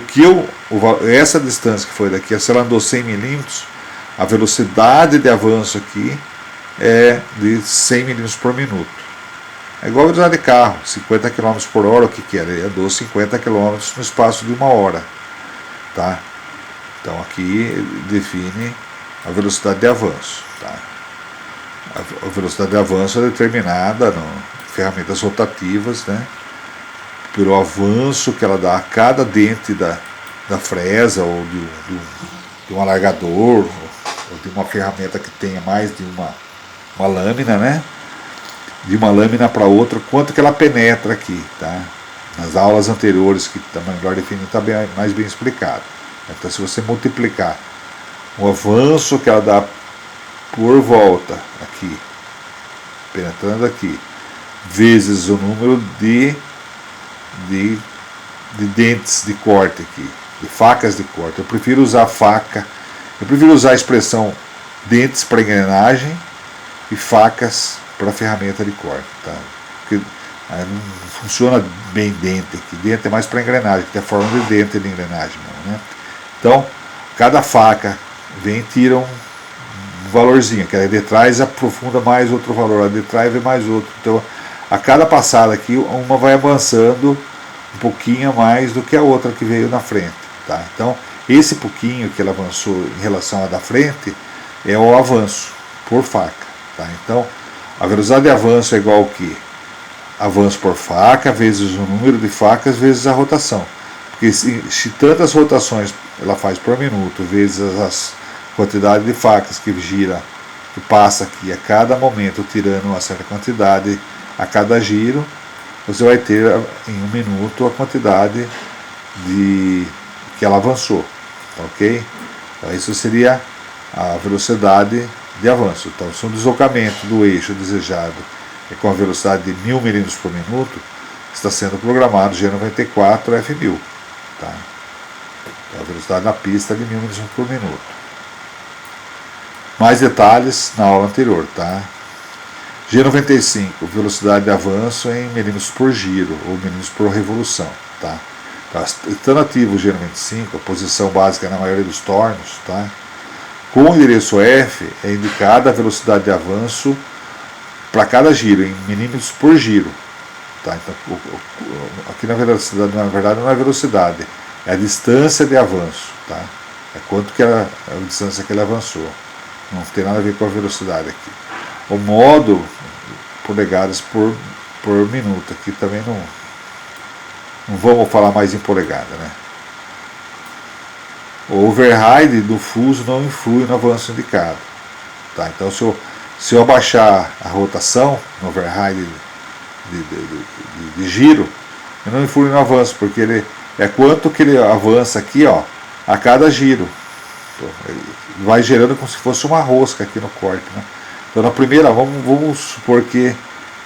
essa distância que foi daqui, se ela andou 100 milímetros, a velocidade de avanço aqui é de 100 milímetros por minuto. É igual a velocidade de carro, 50 km por hora, o que era? Ele andou 50 km no espaço de 1 hora, tá? Então, aqui define a velocidade de avanço, tá? A velocidade de avanço é determinada em ferramentas rotativas, né, pelo avanço que ela dá a cada dente da fresa ou de um alargador ou de uma ferramenta que tenha mais de uma lâmina, né, de uma lâmina para outra, quanto que ela penetra aqui, tá? Nas aulas anteriores, que está melhor definido, está mais bem explicado. Então, se você multiplicar o avanço que ela dá por volta aqui, penetrando aqui, vezes o número de dentes de corte aqui, de facas de corte. Eu prefiro usar faca, eu prefiro usar a expressão dentes para engrenagem e facas para ferramenta de corte, tá? Porque não funciona bem dente aqui. Dente é mais para engrenagem, que é a forma de dente de engrenagem mesmo, né? Então, cada faca vem e tira um valorzinho, que a de trás aprofunda mais outro valor, a de trás vem mais outro. Então, a cada passada aqui, uma vai avançando um pouquinho mais do que a outra que veio na frente, tá? Então, esse pouquinho que ela avançou em relação à da frente é o avanço por faca, tá? Então, a velocidade de avanço é igual que avanço por faca, vezes o número de facas, vezes a rotação. Porque se tantas rotações ela faz por minuto, vezes as quantidade de facas que gira, que passa aqui a cada momento, tirando uma certa quantidade a cada giro, você vai ter em 1 minuto a quantidade que ela avançou, ok? Então isso seria a velocidade de avanço. Então, se um deslocamento do eixo desejado é com a velocidade de 1000 milímetros por minuto, está sendo programado G94 F1000. Tá? Então, a velocidade na pista é de 1000 milímetros por minuto. Mais detalhes na aula anterior. Tá? G95, velocidade de avanço em milímetros por giro, ou milímetros por revolução. Tá? Então, estando ativo o G95, a posição básica na maioria dos tornos, tá? Com o endereço F é indicada a velocidade de avanço para cada giro, em milímetros por giro. Tá? Então, aqui na verdade não é velocidade, é a distância de avanço. Tá? É quanto que a distância que ele avançou. Não tem nada a ver com a velocidade aqui. O módulo, polegadas por minuto, aqui também não vamos falar mais em polegada, né? O override do fuso não influi no avanço indicado. Tá? Então, se eu abaixar a rotação no override de giro, ele não influi no avanço, porque ele é quanto que ele avança aqui, ó, a cada giro. Então, ele vai gerando como se fosse uma rosca aqui no corte. Né? Então, na primeira, vamos supor que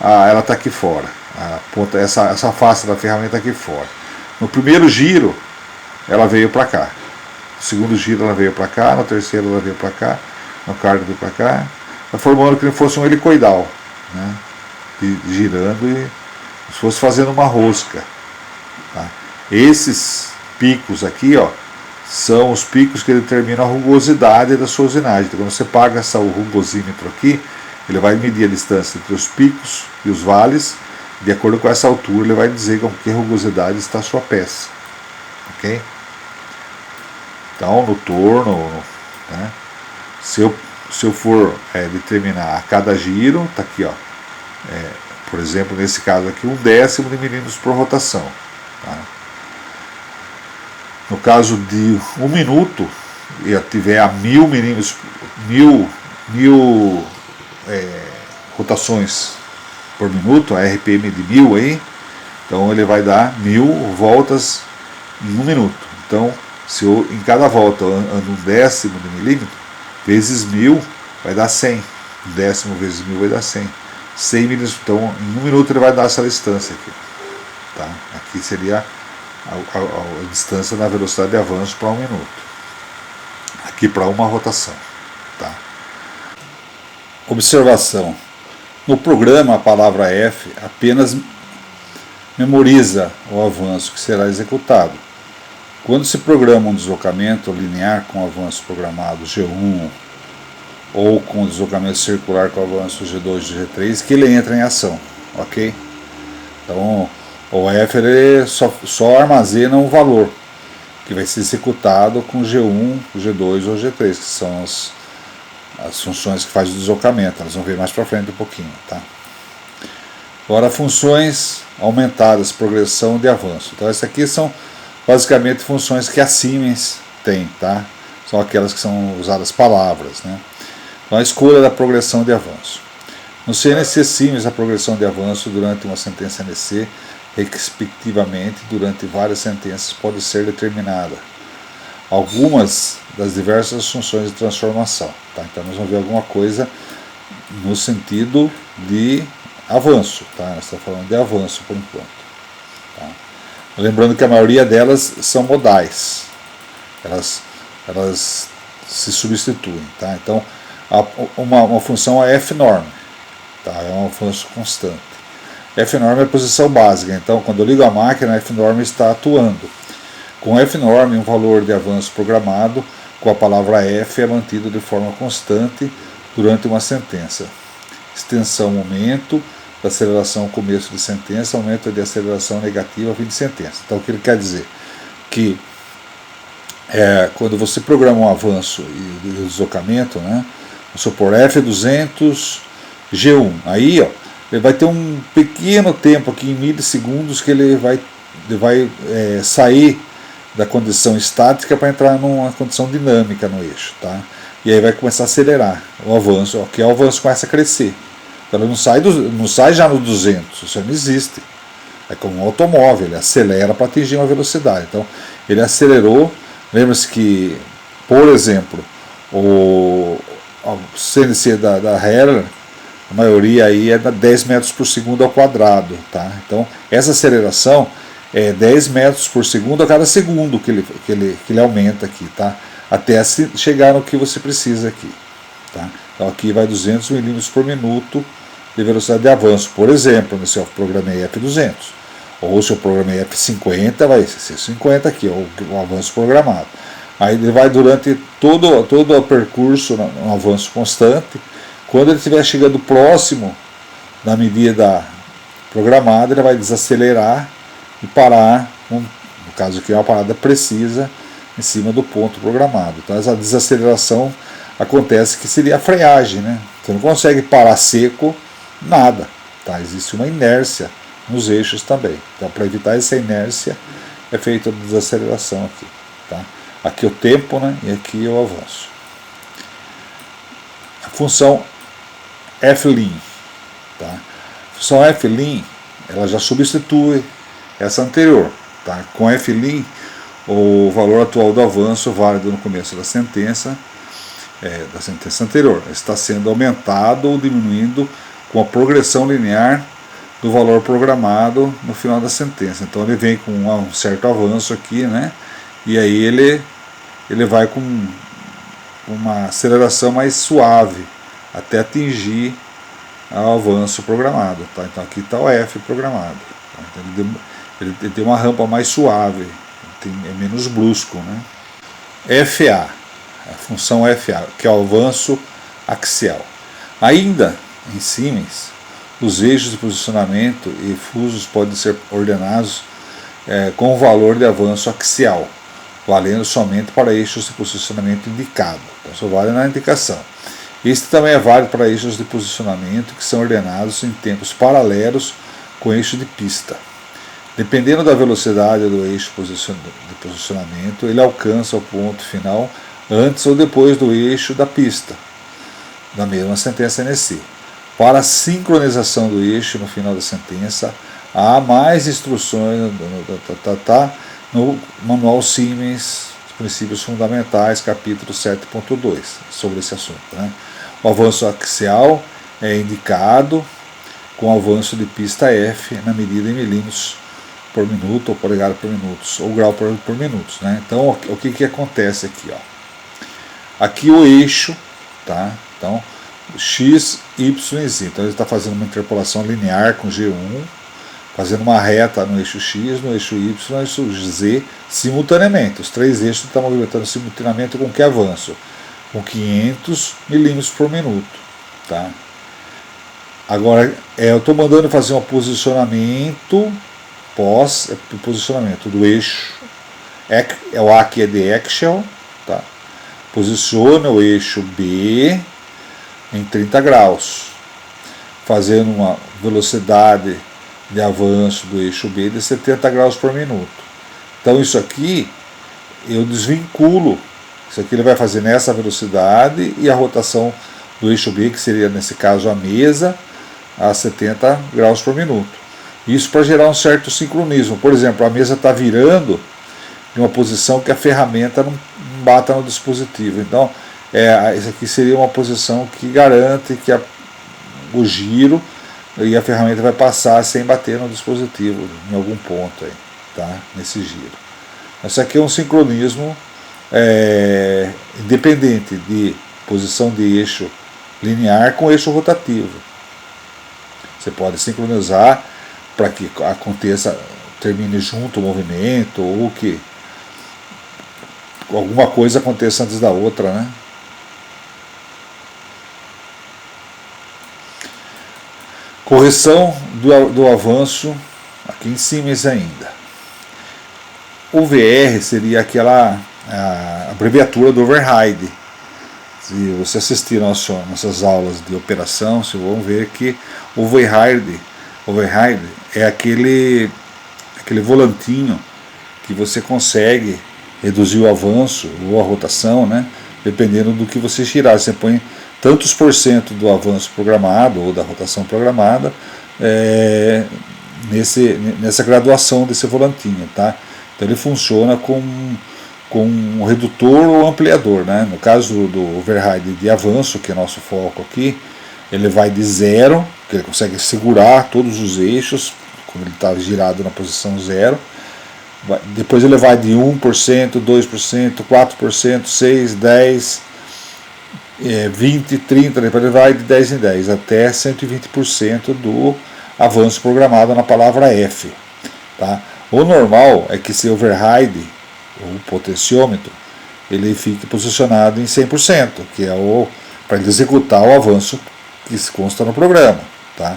ela está aqui fora. A ponta, essa face da ferramenta aqui fora. No primeiro giro, ela veio para cá. No segundo giro ela veio para cá, no terceiro ela veio para cá, no quarto veio para cá, formando que fosse um helicoidal, né? Girando e se fosse fazendo uma rosca. Tá? Esses picos aqui, ó, são os picos que determinam a rugosidade da sua usinagem. Então, quando você paga o rugosímetro aqui, ele vai medir a distância entre os picos e os vales. De acordo com essa altura, ele vai dizer com que rugosidade está a sua peça. Ok? Então, no torno, né, se eu for determinar a cada giro, está aqui, ó, por exemplo, nesse caso aqui, 1/10 de milímetros por rotação. Tá? No caso de 1 minuto, e eu tiver a 1000 milímetros, 1000 rotações por minuto, a RPM de 1000 aí, então ele vai dar 1000 voltas em 1 minuto. Então, se eu em cada volta ando 1/10 de milímetro, vezes 1000 vai dar 100. 1/10 vezes 1000 vai dar 100. 100 milímetros, então em 1 minuto ele vai dar essa distância aqui. Tá? Aqui seria a distância na velocidade de avanço para 1 minuto. Aqui para uma rotação. Tá? Observação. No programa, a palavra F apenas memoriza o avanço que será executado. Quando se programa um deslocamento linear com avanço programado G1 ou com deslocamento circular com avanço G2 e G3, que ele entra em ação, ok? Então, o F ele só armazena um valor que vai ser executado com G1, G2 ou G3, que são as funções que faz o deslocamento. Elas vão ver mais para frente um pouquinho, tá? Agora, funções aumentadas, progressão de avanço. Então, essas aqui são basicamente funções que a Siemens tem, tá? São aquelas que são usadas palavras, né? Então, a escolha da progressão de avanço. No CNC Siemens, a progressão de avanço durante uma sentença NC, respectivamente, durante várias sentenças, pode ser determinada. Algumas das diversas funções de transformação. Tá? Então, nós vamos ver alguma coisa no sentido de avanço. Tá? Nós estamos falando de avanço por enquanto. Tá? Lembrando que a maioria delas são modais. Elas se substituem. Tá? Então, uma função é F-norm. Tá? É um avanço constante. F-norm é a posição básica. Então, quando eu ligo a máquina, a F-norm está atuando. Com F-norm, um valor de avanço programado com a palavra F é mantido de forma constante durante uma sentença. Extensão, aumento da aceleração, começo de sentença, aumento de aceleração negativa, fim de sentença. Então, o que ele quer dizer? Que quando você programa um avanço e deslocamento, né, vamos supor F200 G1, aí ó, ele vai ter um pequeno tempo aqui em milissegundos que ele vai sair da condição estática para entrar numa condição dinâmica no eixo, tá? E aí vai começar a acelerar o avanço, que o avanço começa a crescer. Então ele não sai já no 200, isso não existe. É como um automóvel, ele acelera para atingir uma velocidade. Então ele acelerou, lembra-se que, por exemplo, o CNC da Harrier, a maioria aí é 10 metros por segundo ao quadrado, tá? Então essa aceleração é 10 metros por segundo a cada segundo que ele aumenta aqui, tá? Até chegar no que você precisa aqui, tá? Então aqui vai 200 milímetros por minuto de velocidade de avanço, por exemplo, se eu programei F200, ou se eu programei F50, vai ser 50 aqui, o avanço programado. Aí ele vai durante todo o percurso, um avanço constante. Quando ele estiver chegando próximo da medida programada, ele vai desacelerar e parar, no caso aqui é uma parada precisa, em cima do ponto programado. Então essa desaceleração acontece, que seria a freagem, né? Você não consegue parar seco, nada, tá? Existe uma inércia nos eixos também. Então para evitar essa inércia é feita a desaceleração aqui, tá? Aqui o tempo, né? E aqui o avanço. A função F-Lean, tá? A função F-Lean, ela já substitui essa anterior, tá? Com F-Lean, o valor atual do avanço válido no começo da sentença anterior está sendo aumentado ou diminuindo com a progressão linear do valor programado no final da sentença. Então ele vem com um certo avanço aqui, né? E aí ele vai com uma aceleração mais suave até atingir o avanço programado, tá? Então aqui está o F programado, tá? Então ele tem uma rampa mais suave, é menos brusco, né? FA, a função FA, que é o avanço axial. Ainda em Siemens, os eixos de posicionamento e fusos podem ser ordenados com o valor de avanço axial, valendo somente para eixos de posicionamento indicado. Então só vale na indicação. Este também é válido para eixos de posicionamento que são ordenados em tempos paralelos com eixo de pista. Dependendo da velocidade do eixo de posicionamento, ele alcança o ponto final antes ou depois do eixo da pista, da mesma sentença NC. Para a sincronização do eixo no final da sentença, há mais instruções no Manual Siemens, Princípios Fundamentais, capítulo 7.2, sobre esse assunto, né? O avanço axial é indicado com avanço de pista F na medida em milímetros por minuto, ou polegada por minutos, ou grau por minutos, né? Então o que acontece aqui, ó? Aqui o eixo, tá? Então X, Y e Z. Então ele está fazendo uma interpolação linear com G1, fazendo uma reta no eixo X, no eixo Y, no eixo Z, simultaneamente. Os três eixos estão movimentando simultaneamente com que avanço? Com 500 milímetros por minuto, tá? Agora eu estou mandando fazer um posicionamento posicionamento do eixo, o A aqui é de axial, tá? Posiciona o eixo B em 30 graus, fazendo uma velocidade de avanço do eixo B de 70 graus por minuto. Então isso aqui eu desvinculo, isso aqui ele vai fazer nessa velocidade e a rotação do eixo B, que seria nesse caso a mesa, a 70 graus por minuto. Isso para gerar um certo sincronismo. Por exemplo, a mesa está virando em uma posição que a ferramenta não bata no dispositivo. Então, isso aqui seria uma posição que garante que o giro e a ferramenta vai passar sem bater no dispositivo em algum ponto aí, tá? Nesse giro. Isso aqui é um sincronismo independente de posição de eixo linear com eixo rotativo. Você pode sincronizar para que termine junto o movimento, ou que alguma coisa aconteça antes da outra, né? Correção do avanço aqui em Siemens ainda. O VR seria aquela abreviatura do override. Se você assistir nossas aulas de operação, vocês vão ver que o override é aquele volantinho que você consegue reduzir o avanço ou a rotação, né? Dependendo do que você girar. Você põe tantos por cento do avanço programado ou da rotação programada nessa graduação desse volantinho, tá? Então ele funciona com um redutor ou ampliador, né? No caso do override de avanço, que é nosso foco aqui, ele vai de 0, que ele consegue segurar todos os eixos, como ele está girado na posição 0. Depois ele vai de 1%, 2%, 4%, 6%, 10%, 20%, 30%, depois ele vai de 10 em 10, até 120% do avanço programado na palavra F. Tá? O normal é que esse override, o potenciômetro, ele fique posicionado em 100%, que é para ele executar o avanço que se consta no programa. Tá?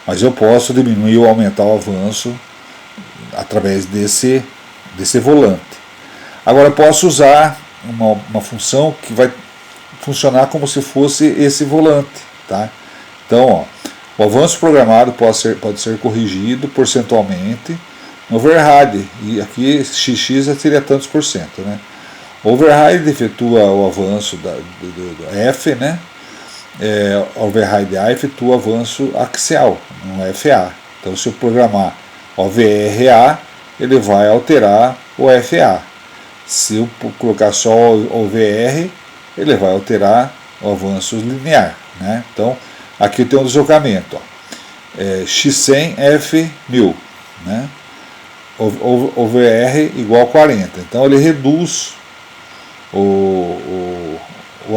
Mas eu posso diminuir ou aumentar o avanço através desse volante. Agora eu posso usar uma função que vai funcionar como se fosse esse volante. Tá? Então, ó, o avanço programado pode ser corrigido porcentualmente no override, e aqui XX seria tantos por cento. Né? O override efetua o avanço do F, né? O override A efetua o avanço axial, no FA. Então, se eu programar o VRA, ele vai alterar o FA. Se eu colocar só o VR, ele vai alterar o avanço linear. Né? Então, aqui eu tenho um deslocamento. X100, F1000. Né? O VR igual a 40. Então, ele reduz o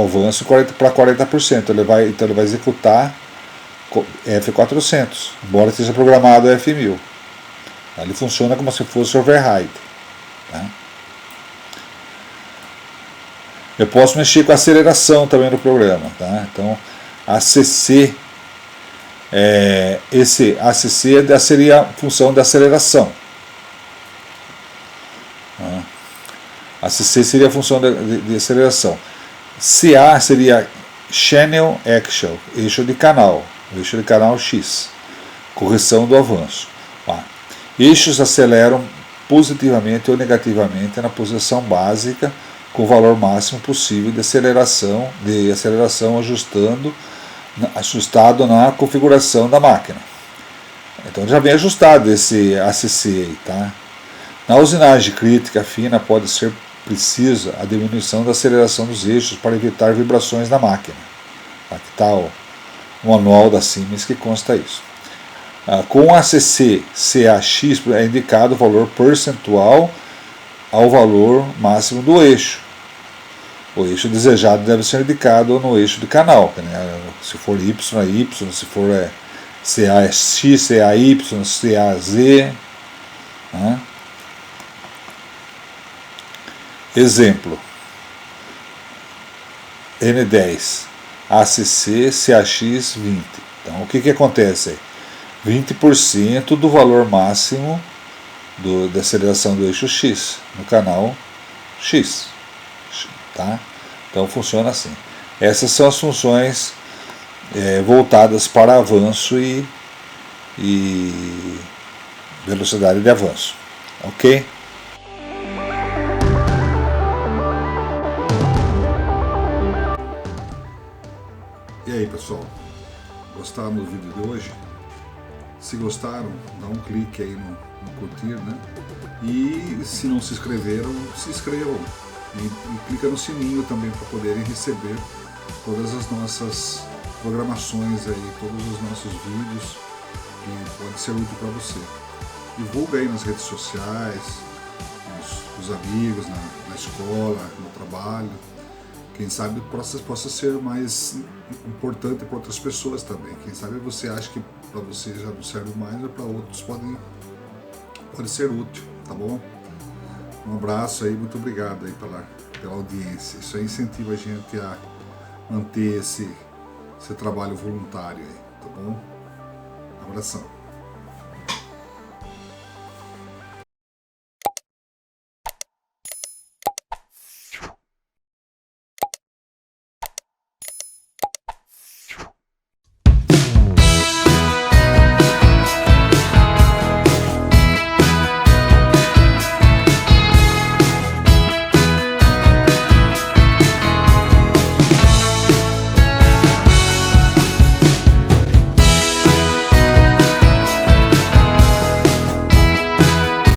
avanço para 40%. Então, ele vai executar F400, embora esteja programado F1000. Ele funciona como se fosse override. Tá? Eu posso mexer com a aceleração também no programa. Tá? Então, ACC, ACC seria a função de aceleração. Tá? ACC seria a função de aceleração. CA seria Channel Action, eixo de canal X, correção do avanço. Tá? Eixos aceleram positivamente ou negativamente na posição básica com o valor máximo possível de aceleração ajustado na configuração da máquina. Então já vem ajustado esse ACC aí, tá? Na usinagem crítica fina pode ser precisa a diminuição da aceleração dos eixos para evitar vibrações na máquina. Aqui está o manual da Siemens que consta isso. Com ACC CAX é indicado o valor percentual ao valor máximo do eixo. O eixo desejado deve ser indicado no eixo de canal. Né? Se for Y, é Y. Se for CAX, CAY, CAZ. Né? Exemplo. N10. ACC CAX 20. Então, o que acontece aí? 20% do valor máximo da aceleração do eixo X, no canal X. Tá? Então funciona assim. Essas são as funções voltadas para avanço e velocidade de avanço. Ok? E aí, pessoal? Gostaram do vídeo de hoje? Se gostaram, dá um clique aí no curtir, né? E se não se inscreveram, se inscrevam. E clica no sininho também para poderem receber todas as nossas programações aí, todos os nossos vídeos que pode ser útil para você. Divulga aí nas redes sociais, os amigos, na escola, no trabalho. Quem sabe possa ser mais importante para outras pessoas também. Quem sabe você acha que para você já não serve mais, mas para outros pode ser útil, tá bom? Um abraço aí, muito obrigado aí pela audiência. Isso aí incentiva a gente a manter esse trabalho voluntário aí, tá bom? Um abração.